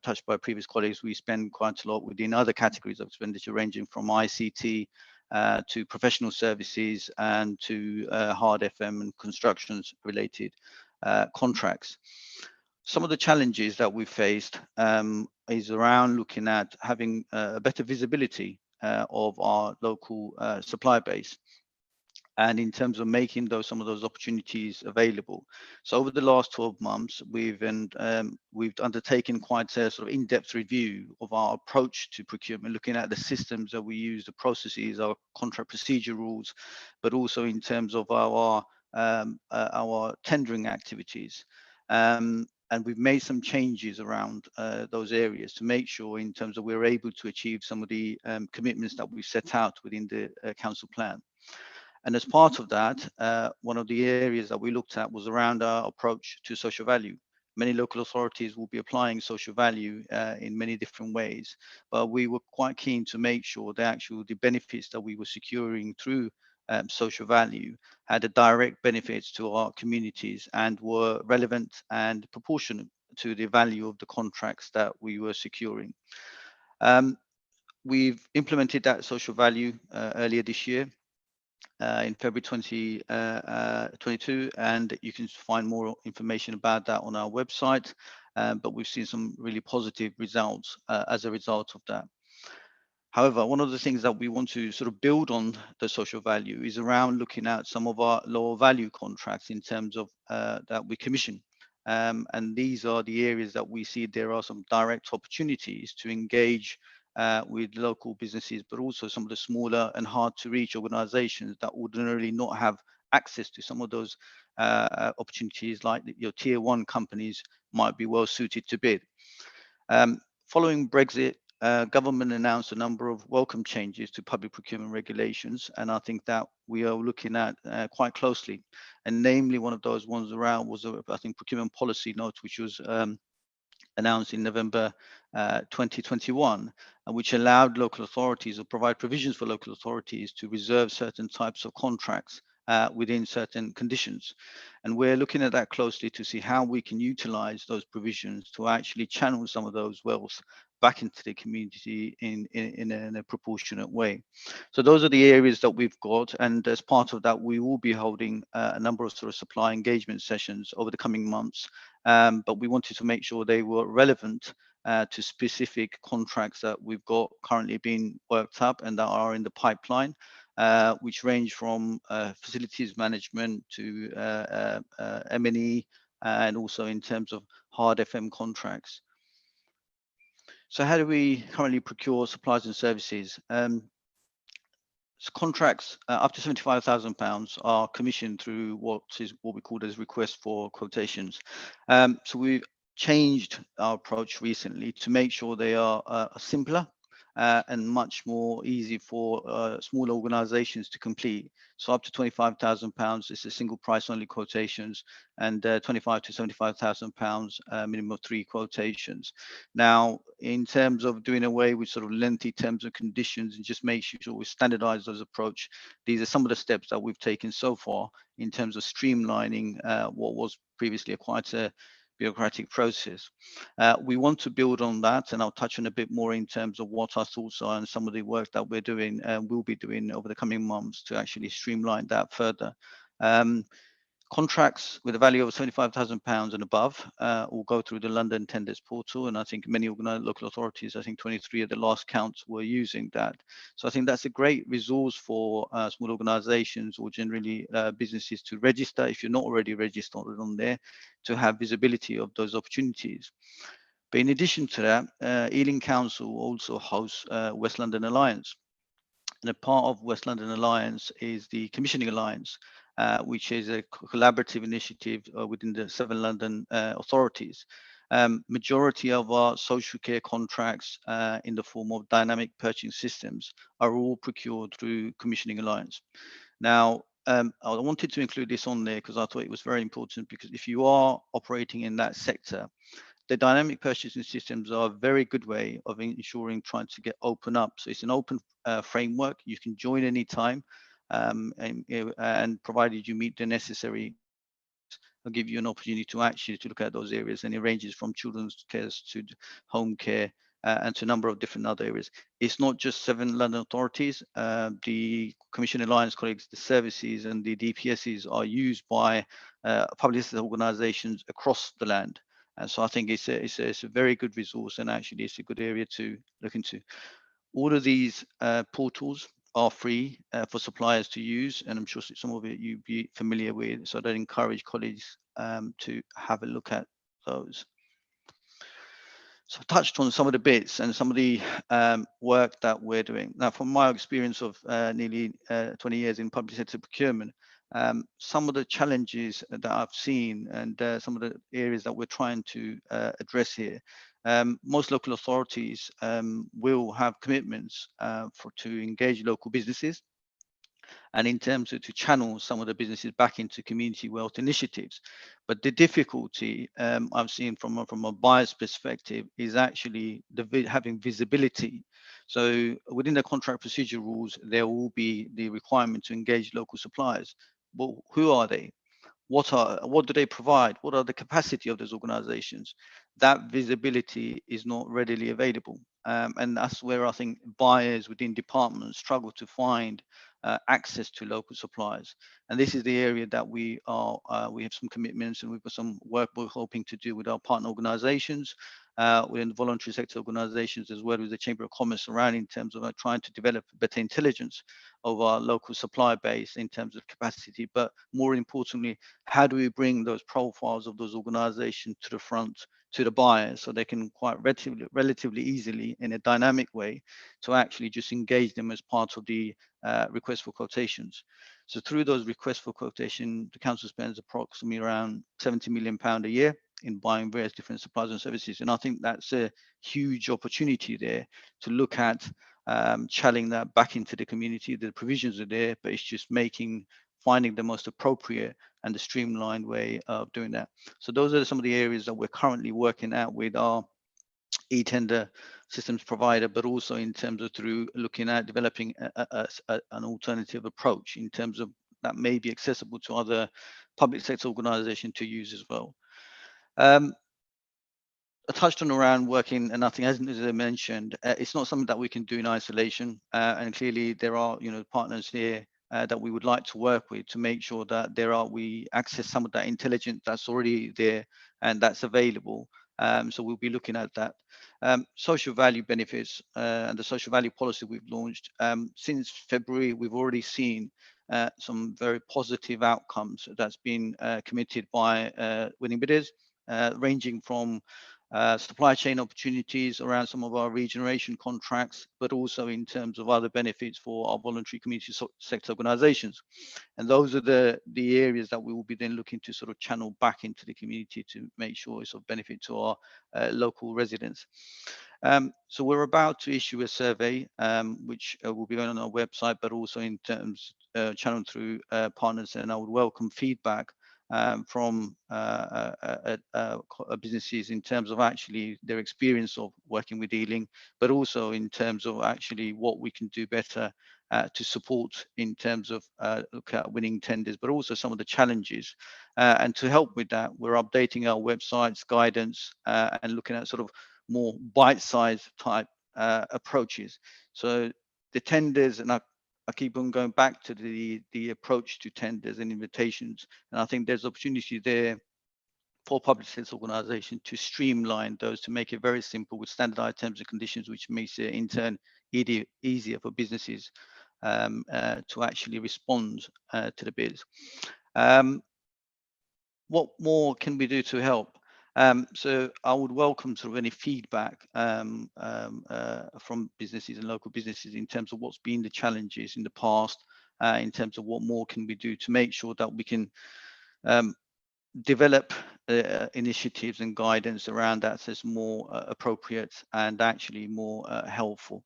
touched by previous colleagues, we spend quite a lot within other categories of expenditure, ranging from ICT to professional services and to hard FM and constructions related contracts. Some of the challenges that we've faced is around looking at having a better visibility of our local supply base. and in terms of making some of those opportunities available. So over the last 12 months, we've undertaken quite a sort of in-depth review of our approach to procurement, looking at the systems that we use, the processes, our contract procedure rules, but also in terms of our tendering activities. And we've made some changes around those areas to make sure in terms of we're able to achieve some of the commitments that we set out within the council plan. And as part of that, one of the areas that we looked at was around our approach to social value. Many local authorities will be applying social value in many different ways, but we were quite keen to make sure the benefits that we were securing through social value had a direct benefits to our communities and were relevant and proportionate to the value of the contracts that we were securing. We've implemented that social value earlier this year. In February 2022, and you can find more information about that on our website. But we've seen some really positive results as a result of that. However, one of the things that we want to sort of build on the social value is around looking at some of our lower value contracts in terms of that we commission. And these are the areas that we see there are some direct opportunities to engage with local businesses, but also some of the smaller and hard to reach organizations that ordinarily not have access to some of those opportunities, like your tier one companies might be well suited to bid. Following Brexit, government announced a number of welcome changes to public procurement regulations, and I think that we are looking at quite closely. And namely, one of those ones around was, I think, procurement policy note, which was announced in November 2021, which allowed local authorities or provide provisions for local authorities to reserve certain types of contracts within certain conditions. And we're looking at that closely to see how we can utilize those provisions to actually channel some of those wealth back into the community in a proportionate way. So those are the areas that we've got, and as part of that, we will be holding a number of sort of supply engagement sessions over the coming months. But we wanted to make sure they were relevant to specific contracts that we've got currently being worked up and that are in the pipeline, which range from facilities management to M&E, and also in terms of hard FM contracts. So how do we currently procure supplies and services? So contracts up to £75,000 are commissioned through what we call as request for quotations. So we've changed our approach recently to make sure they are simpler and much more easy for small organizations to complete. So up to £25,000 is a single price only quotations, and £25,000 to £75,000 minimum of 3 quotations. Now, in terms of doing away with sort of lengthy terms and conditions and just make sure we standardize those approach, these are some of the steps that we've taken so far in terms of streamlining what was previously quite a bureaucratic process. We want to build on that, and I'll touch on a bit more in terms of what our thoughts are and some of the work that we're doing and will be doing over the coming months to actually streamline that further. Contracts with a value of £75,000 and above will go through the London Tenders portal, and I think many local authorities, I think 23 at the last count, were using that. So I think that's a great resource for small organisations or generally businesses to register if you're not already registered on there, to have visibility of those opportunities. But in addition to that, Ealing Council also hosts West London Alliance. And a part of West London Alliance is the Commissioning Alliance, which is a collaborative initiative within the 7 London authorities. Majority of our social care contracts in the form of dynamic purchasing systems are all procured through Commissioning Alliance. Now, I wanted to include this on there because I thought it was very important, because if you are operating in that sector, the dynamic purchasing systems are a very good way of ensuring trying to open up. So it's an open framework. You can join anytime, and provided you meet the necessary, I'll give you an opportunity to actually look at those areas, and it ranges from children's care to home care and to a number of different other areas. It's not just 7 London authorities. The Commission Alliance colleagues, the services and the DPSs are used by public organisations across the land. And so I think it's a very good resource, and actually it's a good area to look into. All of these portals are free for suppliers to use, and I'm sure some of it you'd be familiar with. So I'd encourage colleagues to have a look at those. So I touched on some of the bits and some of the work that we're doing. Now, from my experience of nearly 20 years in public sector procurement, some of the challenges that I've seen and some of the areas that we're trying to address here, most local authorities will have commitments to engage local businesses, and in terms of to channel some of the businesses back into community wealth initiatives. But the difficulty I've seen from a buyer's perspective is actually having visibility. So within the contract procedure rules, there will be the requirement to engage local suppliers. Well, who are they? What do they provide? What are the capacity of those organizations? That visibility is not readily available. And that's where I think buyers within departments struggle to find access to local suppliers. And this is the area that we have some commitments, and we've got some work we're hoping to do with our partner organizations, within the voluntary sector organizations, as well as the Chamber of Commerce around, in terms of trying to develop better intelligence of our local supply base in terms of capacity. But more importantly, how do we bring those profiles of those organizations to the front, to the buyers, so they can quite relatively easily, in a dynamic way, to actually just engage them as part of the request for quotations. So through those requests for quotation, the council spends approximately around £70 million a year in buying various different supplies and services. And I think that's a huge opportunity there to look at channeling that back into the community. The provisions are there, but it's just finding the most appropriate and the streamlined way of doing that. So those are some of the areas that we're currently working out with our e-tender systems provider, but also in terms of through looking at developing an alternative approach in terms of that may be accessible to other public sector organizations to use as well. I touched on around working, and I think, as I mentioned, it's not something that we can do in isolation. And clearly there are, partners here that we would like to work with to make sure that we access some of that intelligence that's already there and that's available. So we'll be looking at that. Social value benefits and the social value policy we've launched. Since February, we've already seen some very positive outcomes that's been committed by winning bidders, ranging from supply chain opportunities around some of our regeneration contracts, but also in terms of other benefits for our voluntary community sector organizations. And those are the areas that we will be then looking to sort of channel back into the community to make sure it's of benefit to our local residents. So we're about to issue a survey, which will be on our website, but also in terms channeled through partners, and I would welcome feedback from businesses in terms of actually their experience of working with Ealing, but also in terms of actually what we can do better to support in terms of look at winning tenders, but also some of the challenges. And to help with that, we're updating our websites, guidance, and looking at sort of more bite-sized type approaches. So the tenders, and I keep on going back to the approach to tenders and invitations, and I think there's opportunity there for public sector organizations to streamline those, to make it very simple with standardized terms and conditions, which makes it in turn easier for businesses to actually respond to the bids. What more can we do to help? So I would welcome sort of any feedback from businesses and local businesses in terms of what's been the challenges in the past, in terms of what more can we do to make sure that we can develop initiatives and guidance around that as more appropriate and actually more helpful.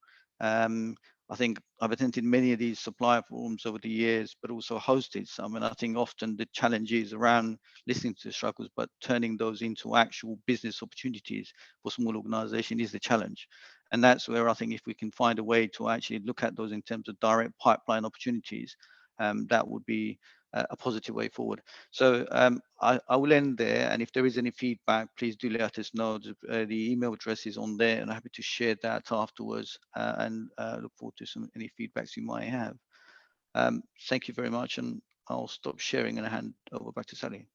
I think I've attended many of these supplier forums over the years, but also hosted some. And I think often the challenge is around listening to the struggles, but turning those into actual business opportunities for small organizations is the challenge. And that's where I think if we can find a way to actually look at those in terms of direct pipeline opportunities, that would be a positive way forward. So I will end there, and if there is any feedback, please do let us know. The email address is on there, and I'm happy to share that afterwards, and look forward to any feedbacks you might have. Thank you very much, and I'll stop sharing and hand over back to Sally.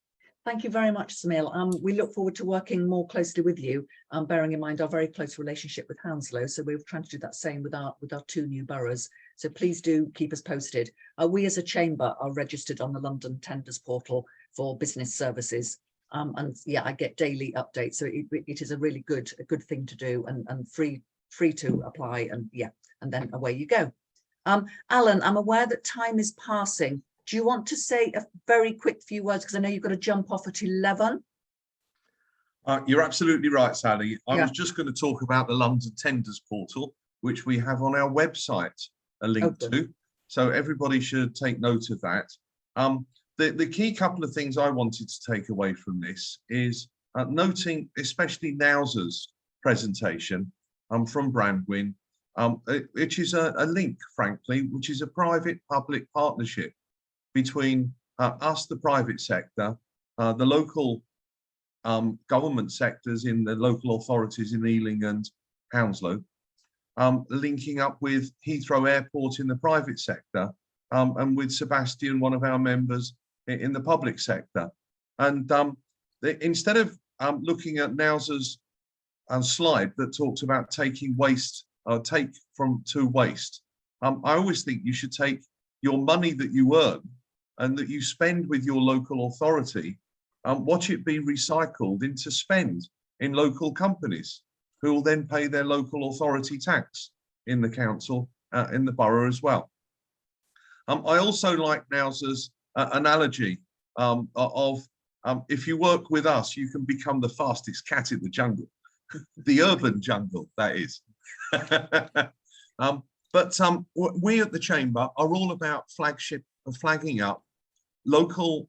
Thank you very much, Zamil. We look forward to working more closely with you, bearing in mind our very close relationship with Hounslow. So we're trying to do that same with our 2 new boroughs. So please do keep us posted. We as a chamber are registered on the London Tenders portal for business services. And yeah, I get daily updates. So it is a really good thing to do and free to apply. And yeah, and then away you go. Alan, I'm aware that time is passing. Do you want to say a very quick few words? Because I know you've got to jump off at 11. You're absolutely right, Sally. I Yeah. was just going to talk about the London Tenders portal, which we have on our website a link to. So everybody should take note of that. The key couple of things I wanted to take away from this is noting especially Nauzar's presentation from Branduin, which is a link, frankly, which is a private-public partnership between us, the private sector, the local government sectors in the local authorities in Ealing and Hounslow, linking up with Heathrow Airport in the private sector, and with Sebastien, one of our members in the public sector. And instead of looking at Nauzar's slide that talks about taking waste, take from to waste, I always think you should take your money that you earn and that you spend with your local authority, watch it be recycled into spend in local companies who will then pay their local authority tax in the council, in the borough as well. I also like Nauzar's analogy of if you work with us, you can become the fastest cat in the jungle, the urban jungle, that is. But we at the Chamber are all about flagging up local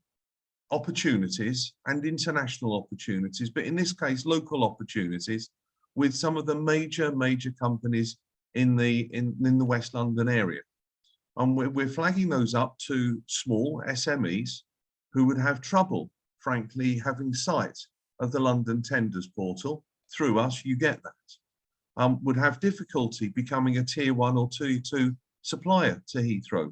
opportunities and international opportunities, but in this case, local opportunities with some of the major companies in the West London area. And we're flagging those up to small SMEs who would have trouble, frankly, having sight of the London Tenders portal. Through us, you get that. Would have difficulty becoming a tier 1 or tier 2 supplier to Heathrow.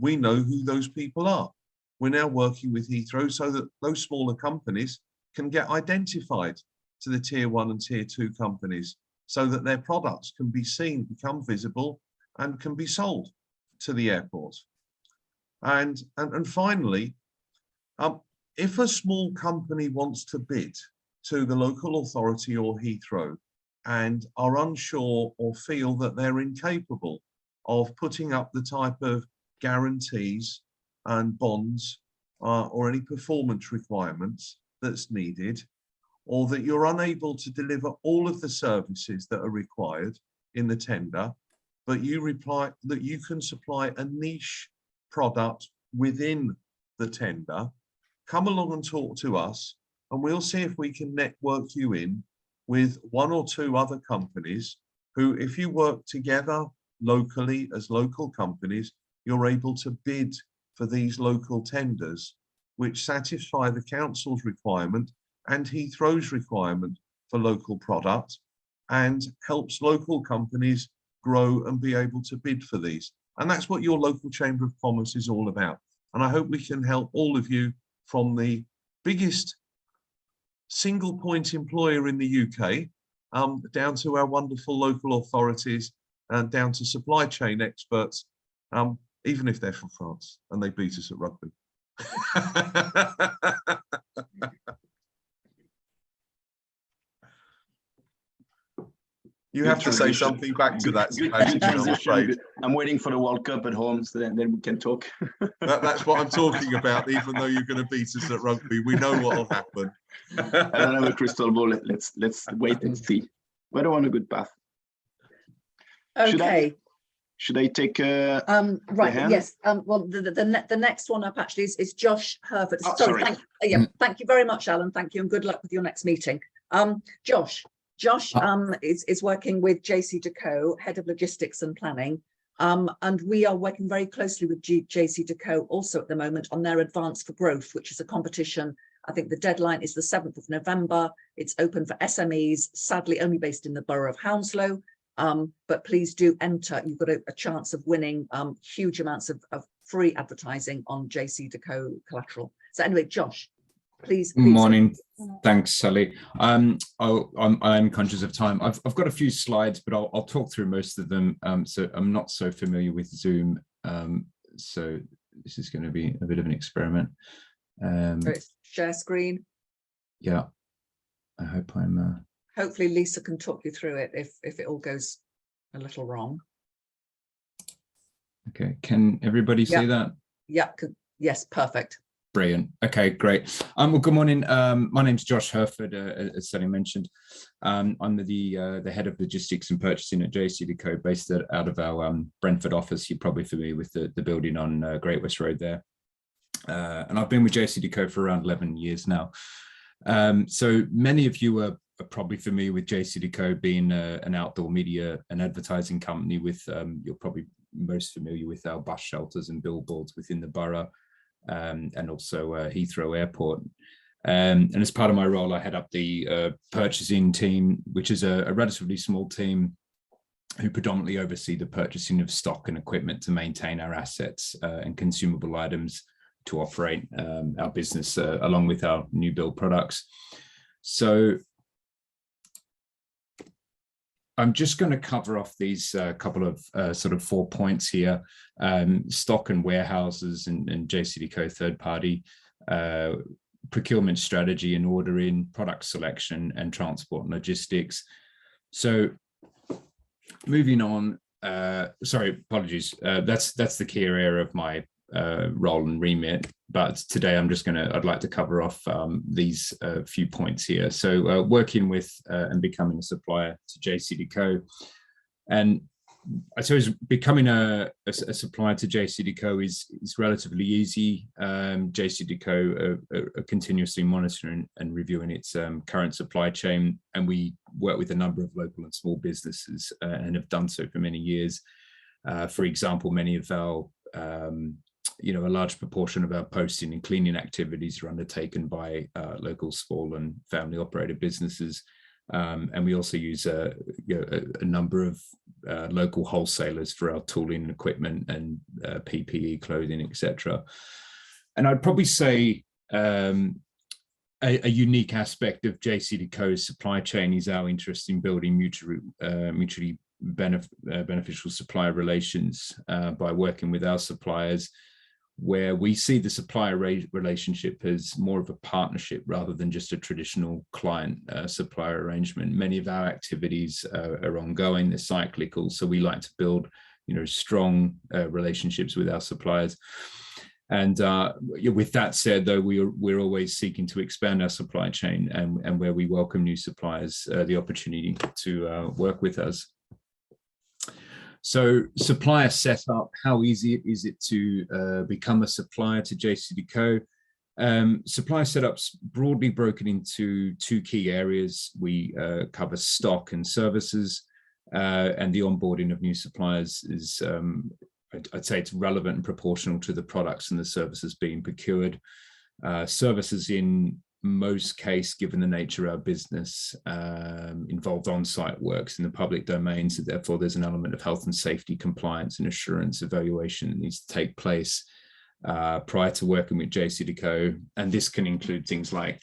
We know who those people are. We're now working with Heathrow so that those smaller companies can get identified to the tier 1 and tier 2 companies so that their products can be seen, become visible, and can be sold to the airport. And finally, if a small company wants to bid to the local authority or Heathrow and are unsure or feel that they're incapable of putting up the type of guarantees and bonds or any performance requirements that's needed, or that you're unable to deliver all of the services that are required in the tender, but you reply that you can supply a niche product within the tender, come along and talk to us, and we'll see if we can network you in with 1 or 2 other companies who, if you work together locally as local companies, you're able to bid for these local tenders, which satisfy the council's requirement and Heathrow's requirement for local product, and helps local companies grow and be able to bid for these. And that's what your local Chamber of Commerce is all about. And I hope we can help all of you, from the biggest single point employer in the UK, down to our wonderful local authorities, and down to supply chain experts, even if they're from France and they beat us at rugby. You have to say something back to that, Sebastian, I'm afraid. I'm waiting for the World Cup at home, so then we can talk. That's what I'm talking about, even though you're going to beat us at rugby. We know what will happen. I don't have a crystal ball. Let's wait and see. We're on a good path. Okay. Should I take right, yes. Well, the next one up actually is Josh Hurford. Oh, sorry. Thank you very much, Alan. Thank you, and good luck with your next meeting. Josh is working with JCDecaux, Head of Logistics and Planning, and we are working very closely with JCDecaux also at the moment on their Advance for Growth, which is a competition. I think the deadline is the 7th of November. It's open for SMEs, sadly only based in the borough of Hounslow, but please do enter. You've got a chance of winning huge amounts of free advertising on JCDecaux collateral. So anyway, Josh. Please. Morning. Thanks, Sally. I'm conscious of time. I've got a few slides, but I'll talk through most of them. So I'm not so familiar with Zoom. So this is going to be a bit of an experiment. Share screen. Yeah, I hope I'm. Hopefully Lisa can talk you through it if it all goes a little wrong. Okay, can everybody see that? Yeah, yes, perfect. Brilliant. Okay, great. Well, good morning. My name's Josh Hurford, as Sally mentioned. I'm the head of logistics and purchasing at JCDecaux, based out of our Brentford office. You're probably familiar with the building on Great West Road there. And I've been with JCDecaux for around 11 years now. So many of you are probably familiar with JCDecaux being an outdoor media and advertising company with, you're probably most familiar with our bus shelters and billboards within the borough. And also Heathrow Airport. And as part of my role, I head up the purchasing team, which is a relatively small team who predominantly oversee the purchasing of stock and equipment to maintain our assets and consumable items to operate our business along with our new build products. So I'm just going to cover off these couple of sort of 4 points here. Stock and warehouses and JCDecaux third-party procurement strategy and ordering, product selection and transport and logistics. So moving on, sorry, apologies. That's the key area of my role and remit. But today I'd like to cover off these few points here. So working with and becoming a supplier to JCDecaux, and I suppose becoming a supplier to JCDecaux is relatively easy. JCDecaux are continuously monitoring and reviewing its current supply chain, and we work with a number of local and small businesses and have done so for many years. For example, many of our a large proportion of our posting and cleaning activities are undertaken by local small and family operated businesses. And we also use a number of local wholesalers for our tooling and equipment and PPE, clothing, etc. And I'd probably say a unique aspect of JCDecaux's supply chain is our interest in building mutually beneficial supplier relations by working with our suppliers, where we see the supplier relationship as more of a partnership rather than just a traditional client-supplier arrangement. Many of our activities are ongoing, they're cyclical, so we like to build, strong relationships with our suppliers. And with that said, though, we're always seeking to expand our supply chain, and where we welcome new suppliers, the opportunity to work with us. So supplier setup, how easy is it to become a supplier to JCDecaux? Supplier setup's broadly broken into two key areas. We cover stock and services, and the onboarding of new suppliers is, I'd say it's relevant and proportional to the products and the services being procured. Services in most case, given the nature of our business, involved on-site works in the public domain, so therefore there's an element of health and safety compliance and assurance evaluation that needs to take place prior to working with JCDecaux, and this can include things like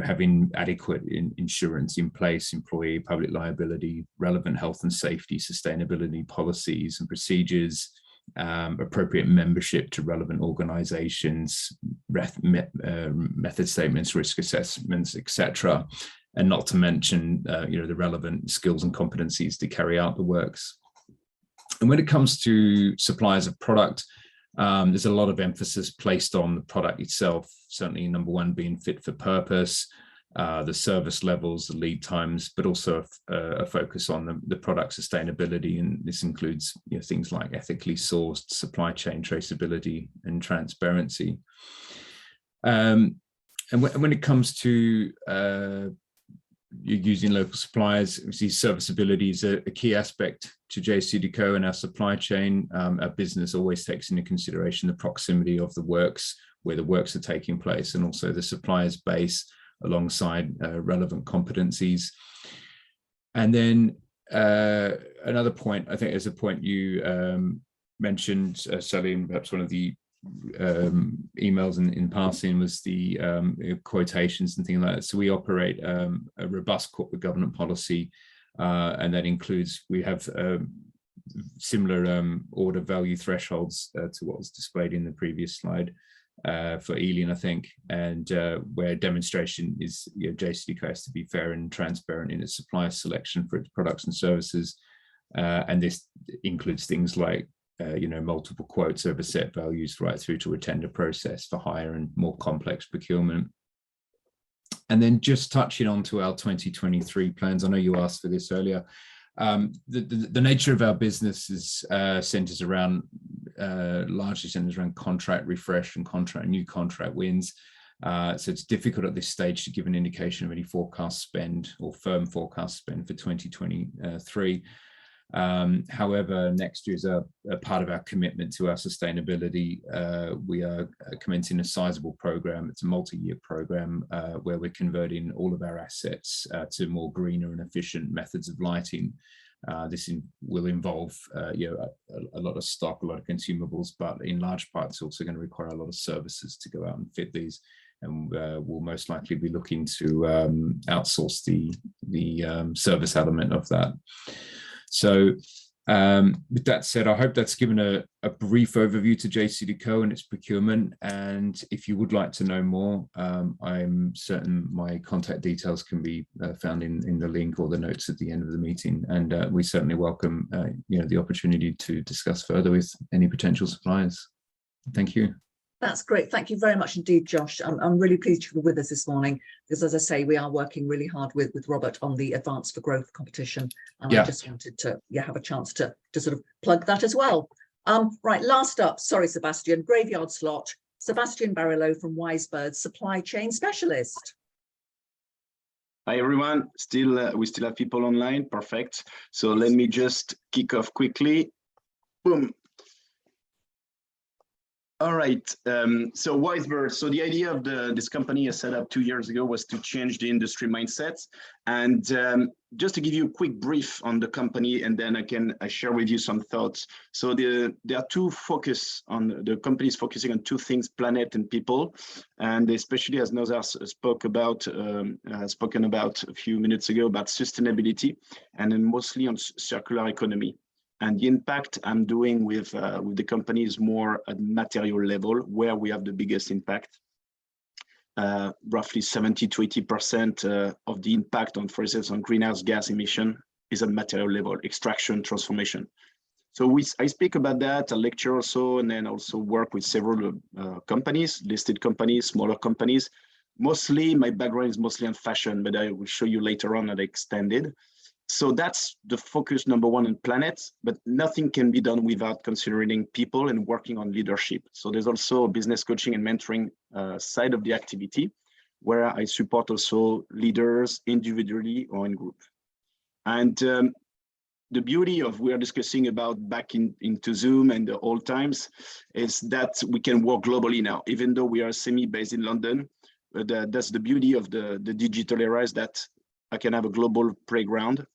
having adequate insurance in place, employee public liability, relevant health and safety, sustainability policies and procedures, appropriate membership to relevant organizations, method statements, risk assessments, etc., and not to mention the relevant skills and competencies to carry out the works. And when it comes to suppliers of product, there's a lot of emphasis placed on the product itself, certainly number one being fit for purpose, the service levels, the lead times, but also a focus on the product sustainability. And this includes things like ethically sourced, supply chain traceability and transparency. And when it comes to using local suppliers, we see serviceability is a key aspect to JCDecaux and our supply chain. Our business always takes into consideration the proximity of the works, where the works are taking place, and also the supplier's base alongside relevant competencies. And then another point, I think is a point you mentioned, Sally, and perhaps one of the emails in passing was the quotations and things like that. So we operate a robust corporate governance policy, and that includes, we have similar order value thresholds to what was displayed in the previous slide for Ealing, I think, and where demonstration is, JCDecaux has to be fair and transparent in its supplier selection for its products and services, and this includes things like multiple quotes over set values right through to a tender process for higher and more complex procurement. And then just touching on to our 2023 plans, I know you asked for this earlier. The nature of our business is centers around, largely centers around contract refresh and new contract wins. So it's difficult at this stage to give an indication of any forecast spend or firm forecast spend for 2023. However, next year is a part of our commitment to our sustainability. We are commencing a sizable program. It's a multi-year program where we're converting all of our assets to more greener and efficient methods of lighting. This will involve a lot of stock, a lot of consumables, but in large part it's also going to require a lot of services to go out and fit these. And we'll most likely be looking to outsource the service element of that. So with that said, I hope that's given a brief overview to JCDecaux and its procurement. And if you would like to know more, I'm certain my contact details can be found in the link or the notes at the end of the meeting. And we certainly welcome the opportunity to discuss further with any potential suppliers. Thank you. That's great. Thank you very much indeed, Josh. I'm really pleased you were with us this morning, because as I say, we are working really hard with Robert on the Advance for Growth competition. And I just wanted to have a chance to sort of plug that as well. Right, last up, sorry, Sebastien, graveyard slot, Sebastien Barillot from Whysebird, supply chain specialist. Hi everyone, we still have people online, perfect. So let me just kick off quickly. Boom. All right, so Whysebird. So the idea of this company I set up 2 years ago was to change the industry mindset. And just to give you a quick brief on the company, and then I share with you some thoughts. So there are two focus on the company is focusing on two things: planet and people, and especially as Nauzar spoken about a few minutes ago about sustainability, and then mostly on circular economy. And the impact I'm doing with the company is more at material level, where we have the biggest impact. Roughly 70 to 80% of the impact on, for instance, on greenhouse gas emission is at material level, extraction, transformation. So I speak about that, I lecture also, and then also work with several companies, listed companies, smaller companies. Mostly, my background is mostly on fashion, but I will show you later on that I extended. So that's the focus number one on planet, but nothing can be done without considering people and working on leadership. So there's also a business coaching and mentoring side of the activity, where I support also leaders individually or in group. And the beauty of we are discussing about back into Zoom and the old times is that we can work globally now, even though we are semi-based in London. But that's the beauty of the digital era, is that I can have a global playground.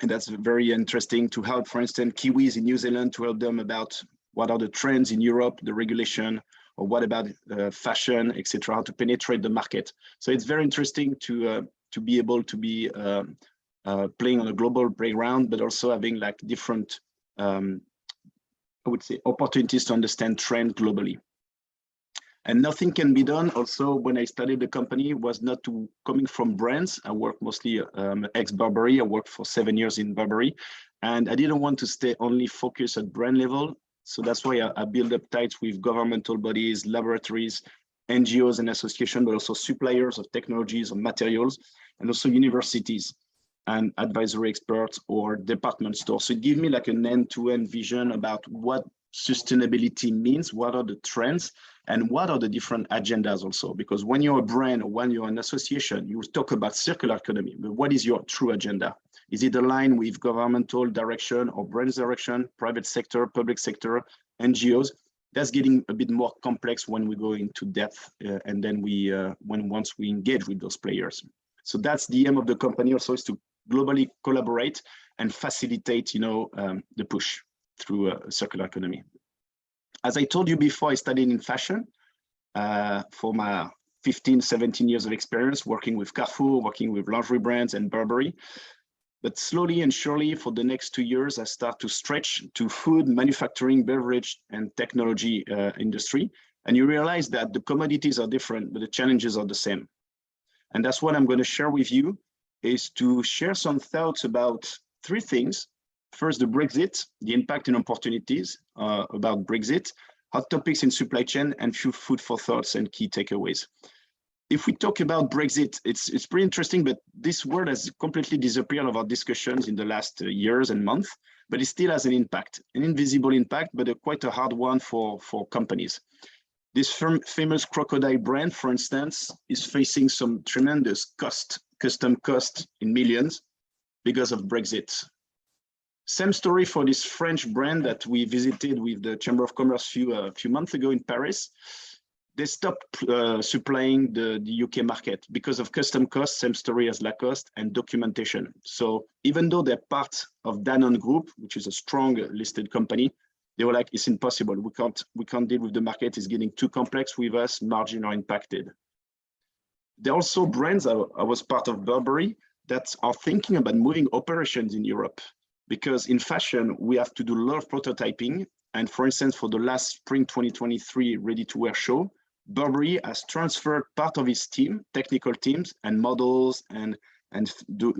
And that's very interesting to help, for instance, Kiwis in New Zealand, to help them about what are the trends in Europe, the regulation, or what about fashion, etc., how to penetrate the market. So it's very interesting to be able to be playing on a global playground, but also having like different, I would say, opportunities to understand trends globally. And nothing can be done. Also, when I started the company, was not coming from brands. I worked mostly ex-Burberry. I worked for 7 years in Burberry, and I didn't want to stay only focused at brand level. So that's why I built up ties with governmental bodies, laboratories, NGOs and associations, but also suppliers of technologies or materials, and also universities and advisory experts or department stores. So it gives me like an end-to-end vision about what sustainability means, what are the trends, and what are the different agendas also. Because when you're a brand or when you're an association, you talk about circular economy, but what is your true agenda? Is it aligned with governmental direction or brands direction, private sector, public sector, NGOs? That's getting a bit more complex when we go into depth, and then once we engage with those players. So that's the aim of the company also, is to globally collaborate and facilitate, the push through a circular economy. As I told you before, I studied in fashion for my 15, 17 years of experience working with Carrefour, working with lingerie brands and Burberry. But slowly and surely for the next 2 years, I start to stretch to food, manufacturing, beverage, and technology industry. And you realize that the commodities are different, but the challenges are the same. And that's what I'm going to share with you, is to share some thoughts about 3 things. First, the Brexit, the impact and opportunities about Brexit, hot topics in supply chain, and few food for thoughts and key takeaways. If we talk about Brexit, it's pretty interesting, but this word has completely disappeared of our discussions in the last years and months, but it still has an impact, an invisible impact, but quite a hard one for companies. This famous crocodile brand, for instance, is facing some tremendous custom cost in millions because of Brexit. Same story for this French brand that we visited with the Chamber of Commerce a few months ago in Paris. They stopped supplying the UK market because of custom costs, same story as Lacoste, and documentation. So even though they're part of Danone Group, which is a strong listed company, they were like, it's impossible. We can't deal with the market. It's getting too complex with us. Margin are impacted. There are also brands, I was part of Burberry, that are thinking about moving operations in Europe, because in fashion, we have to do a lot of prototyping. And for instance, for the last spring 2023 ready-to-wear show, Burberry has transferred part of his team, technical teams and models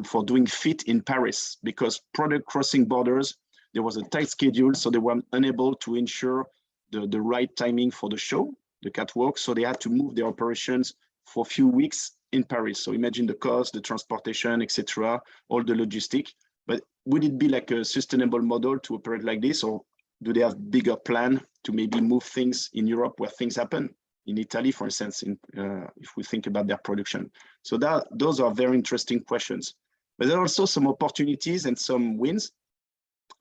for doing fit in Paris, because product crossing borders, there was a tight schedule, so they were unable to ensure the right timing for the show, the catwalk, so they had to move their operations for a few weeks in Paris. So imagine the cost, the transportation, etc., all the logistic. But would it be like a sustainable model to operate like this, or do they have bigger plan to maybe move things in Europe where things happen? In Italy, for instance, if we think about their production. So those are very interesting questions. But there are also some opportunities and some wins.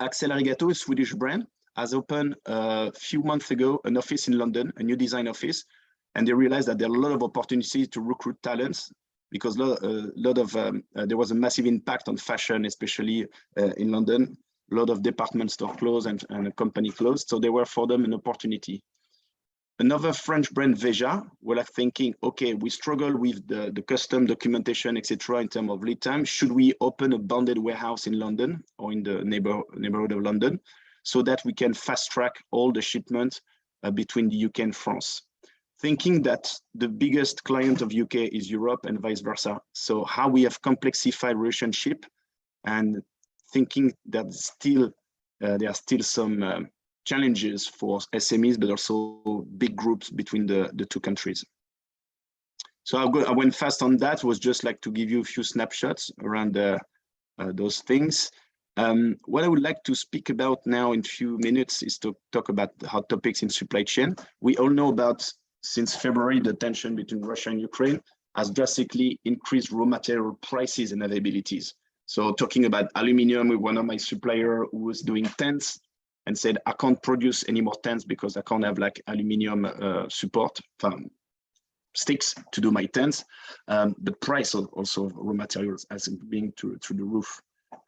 JCDecaux, a Swedish brand, has opened a few months ago an office in London, a new design office, and they realized that there are a lot of opportunities to recruit talents, because there was a massive impact on fashion, especially in London. A lot of department store closed and a company closed, so they were for them an opportunity. Another French brand, Veja, were like thinking, okay, we struggle with the custom documentation, etc., in terms of lead time. Should we open a bonded warehouse in London or in the neighborhood of London, so that we can fast track all the shipments between the UK and France? Thinking that the biggest client of UK is Europe and vice versa. So how we have complexified relationship, and thinking that still there are still some challenges for SMEs, but also big groups between the 2 countries. So I went fast on that. Was just like to give you a few snapshots around those things. What I would like to speak about now in a few minutes is to talk about the hot topics in supply chain. We all know about, since February, the tension between Russia and Ukraine has drastically increased raw material prices and availabilities. So talking about aluminium, with one of my supplier who was doing tents, and said, I can't produce any more tents because I can't have like aluminium support sticks to do my tents. But price of also raw materials has been through the roof.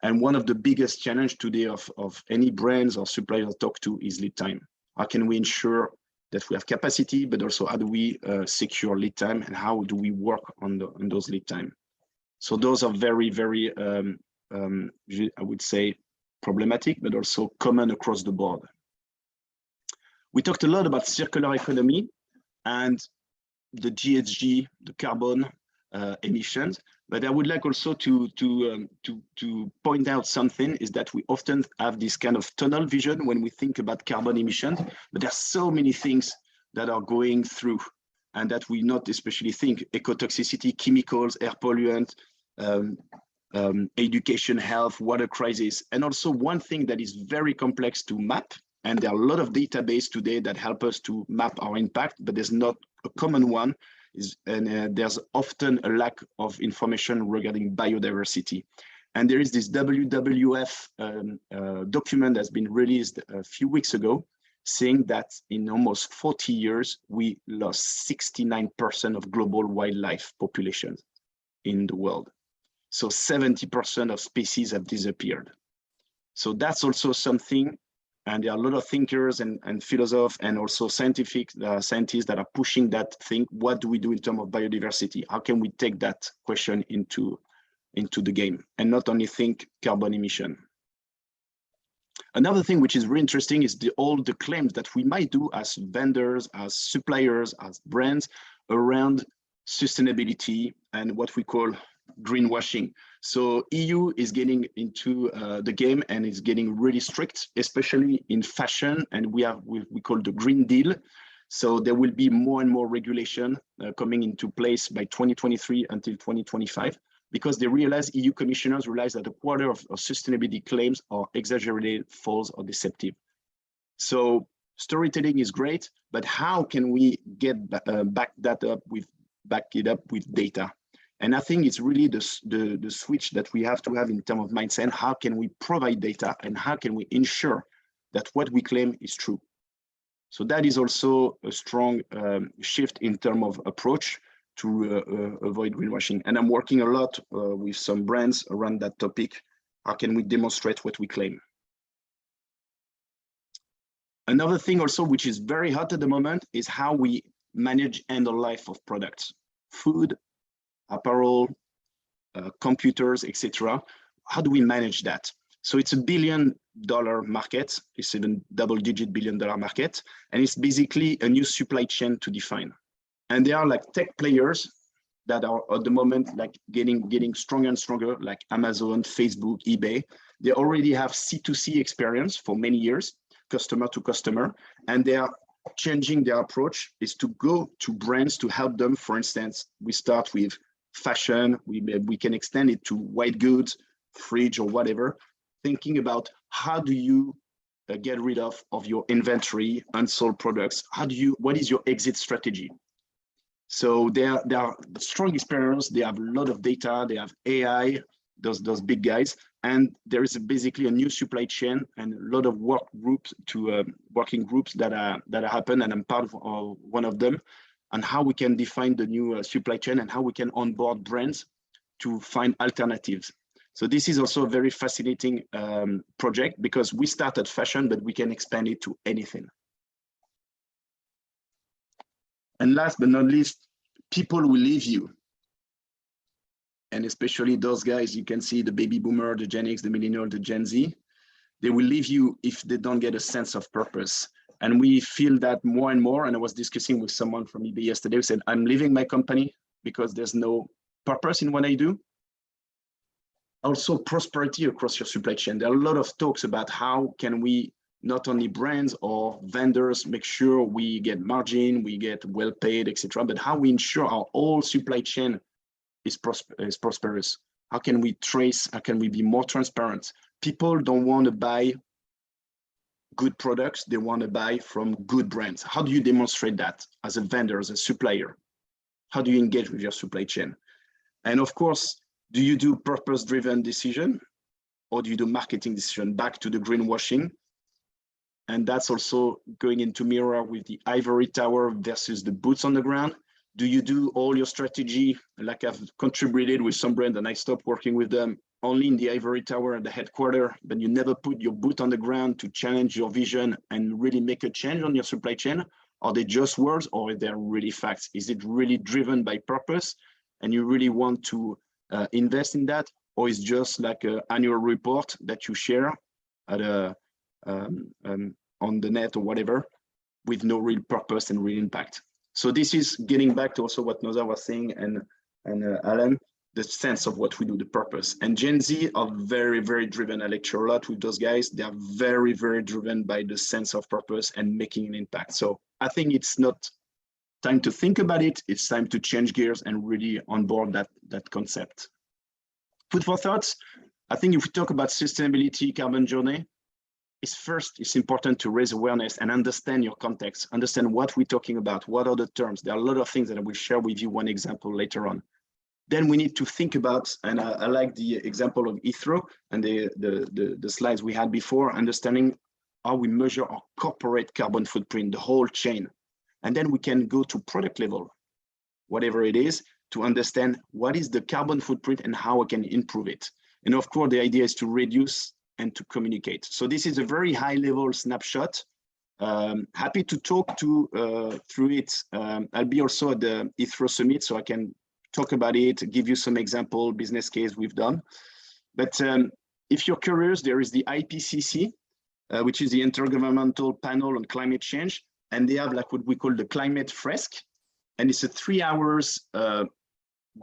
And one of the biggest challenge today of any brands or suppliers I talk to is lead time. How can we ensure that we have capacity, but also how do we secure lead time, and how do we work on those lead time? So those are very, very, I would say, problematic, but also common across the board. We talked a lot about circular economy and the GHG, the carbon emissions, but I would like also to point out something, is that we often have this kind of tunnel vision when we think about carbon emissions, but there are so many things that are going through and that we not especially think: ecotoxicity, chemicals, air polluant, education, health, water crisis. And also one thing that is very complex to map, and there are a lot of databases today that help us to map our impact, but there's not a common one, there's often a lack of information regarding biodiversity. And there is this WWF document that's been released a few weeks ago, saying that in almost 40 years, we lost 69% of global wildlife population in the world. So 70% of species have disappeared. So that's also something And there are a lot of thinkers and philosophers and also scientists that are pushing that thing. What do we do in terms of biodiversity? How can we take that question into the game and not only think carbon emission? Another thing which is really interesting is all the claims that we might do as vendors, as suppliers, as brands around sustainability and what we call greenwashing. So EU is getting into the game and is getting really strict, especially in fashion. And we call the Green Deal. So there will be more and more regulation coming into place by 2023 until 2025, because they realize, EU commissioners realize that a quarter of sustainability claims are exaggerated, false, or deceptive. So storytelling is great, but how can we get back it up with data? And I think it's really the switch that we have to have in terms of mindset. How can we provide data and how can we ensure that what we claim is true? So that is also a strong shift in terms of approach to avoid greenwashing. And I'm working a lot with some brands around that topic. How can we demonstrate what we claim? Another thing also, which is very hot at the moment, is how we manage end of life of products, food, apparel, computers, etc. How do we manage that? So it's $1 billion market. It's even double-digit $1 billion market, and it's basically a new supply chain to define. And there are like tech players that are at the moment like getting stronger and stronger, like Amazon, Facebook, eBay. They already have C2C experience for many years, customer to customer, and they are changing their approach is to go to brands to help them. For instance, we start with fashion, we can extend it to white goods, fridge or whatever, thinking about how do you get rid of your inventory, unsold products? What is your exit strategy? So they are strong experience, they have a lot of data, they have AI, those big guys, and there is basically a new supply chain and a lot of working groups that happen, and I'm part of one of them, and how we can define the new supply chain and how we can onboard brands to find alternatives. So this is also a very fascinating project, because we started fashion, but we can expand it to anything. And last but not least, people will leave you. And especially those guys, you can see the baby boomer, the Gen X, the millennial, the Gen Z, they will leave you if they don't get a sense of purpose. And we feel that more and more. And I was discussing with someone from eBay yesterday who said, I'm leaving my company because there's no purpose in what I do. Also prosperity across your supply chain. There are a lot of talks about how can we, not only brands or vendors, make sure we get margin, we get well paid, etc., but how we ensure our whole supply chain is prosperous. How can we trace, how can we be more transparent? People don't want to buy good products, they want to buy from good brands. How do you demonstrate that as a vendor, as a supplier? How do you engage with your supply chain? And of course, do you do purpose-driven decision or do you do marketing decision? Back to the greenwashing. And that's also going into mirror with the ivory tower versus the boots on the ground. Do you do all your strategy, like I've contributed with some brand and I stopped working with them, only in the ivory tower at the headquarters, but you never put your boot on the ground to challenge your vision and really make a change on your supply chain? Are they just words or are they really facts? Is it really driven by purpose and you really want to invest in that? Or is just like an annual report that you share at on the net or whatever with no real purpose and real impact? So this is getting back to also what Nauzar was saying and Alan, the sense of what we do, the purpose. And Gen Z are very, very driven. I lecture a lot with those guys. They are very, very driven by the sense of purpose and making an impact. So I think it's not time to think about it. It's time to change gears and really onboard that concept. Food for thoughts. I think if we talk about sustainability, carbon journey, it's important to raise awareness and understand your context, understand what we're talking about, what are the terms. There are a lot of things that I will share with you one example later on. Then we need to think about, and I like the example of Heathrow and the slides we had before, understanding how we measure our corporate carbon footprint, the whole chain. And then we can go to product level, whatever it is, to understand what is the carbon footprint and how I can improve it. And of course, the idea is to reduce and to communicate. So this is a very high level snapshot. Happy to talk to through it. I'll be also at the Heathrow Summit, so I can talk about it, give you some example business case we've done. But if you're curious, there is the IPCC, which is the Intergovernmental Panel on Climate Change, and they have like what we call the climate fresque, and it's a 3 hours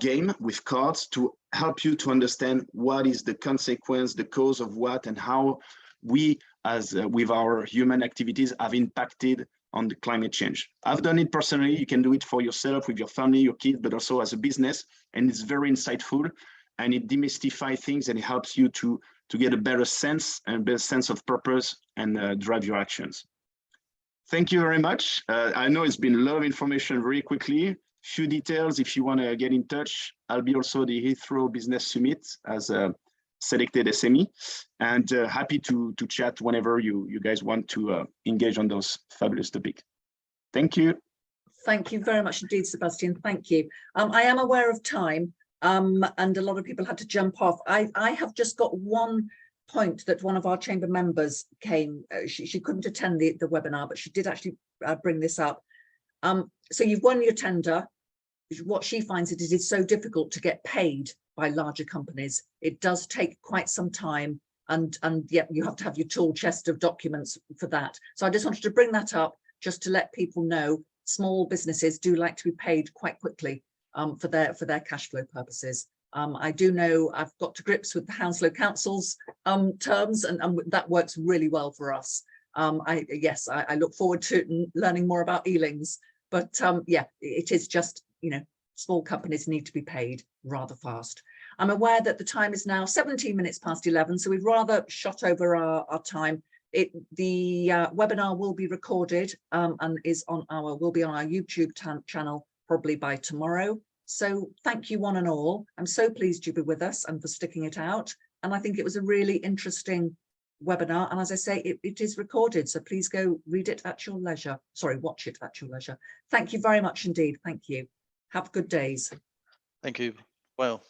game with cards to help you to understand what is the consequence, the cause of what, and how we, as with our human activities, have impacted on the climate change. I've done it personally. You can do it for yourself, with your family, your kids, but also as a business, and it's very insightful, and it demystifies things, and it helps you to get a better sense and a better sense of purpose and drive your actions. Thank you very much. I know it's been a lot of information very quickly. Few details if you want to get in touch. I'll be also the Heathrow Business Summit as a selected SME, and happy to chat whenever you guys want to engage on those fabulous topics. Thank you. Thank you very much indeed, Sebastien. Thank you. I am aware of time, and a lot of people had to jump off. I have just got one point that one of our chamber members came. She couldn't attend the webinar, but she did actually bring this up. So you've won your tender. What she finds it is so difficult to get paid by larger companies. It does take quite some time, and yet you have to have your tool chest of documents for that. So I just wanted to bring that up just to let people know small businesses do like to be paid quite quickly for their cash flow purposes. I do know I've got to grips with the Hounslow Council's terms, and that works really well for us. I look forward to learning more about Ealing's, but yeah, it is just, you know, small companies need to be paid rather fast. I'm aware that the time is now 17 minutes past 11, so we've rather shot over our time. The webinar will be recorded and will be on our YouTube channel probably by tomorrow. So thank you one and all. I'm so pleased you'll be with us and for sticking it out. And I think it was a really interesting webinar. And as I say, it is recorded, so please go read it at your leisure. Sorry, watch it at your leisure. Thank you very much indeed. Thank you. Have good days. Thank you. Well.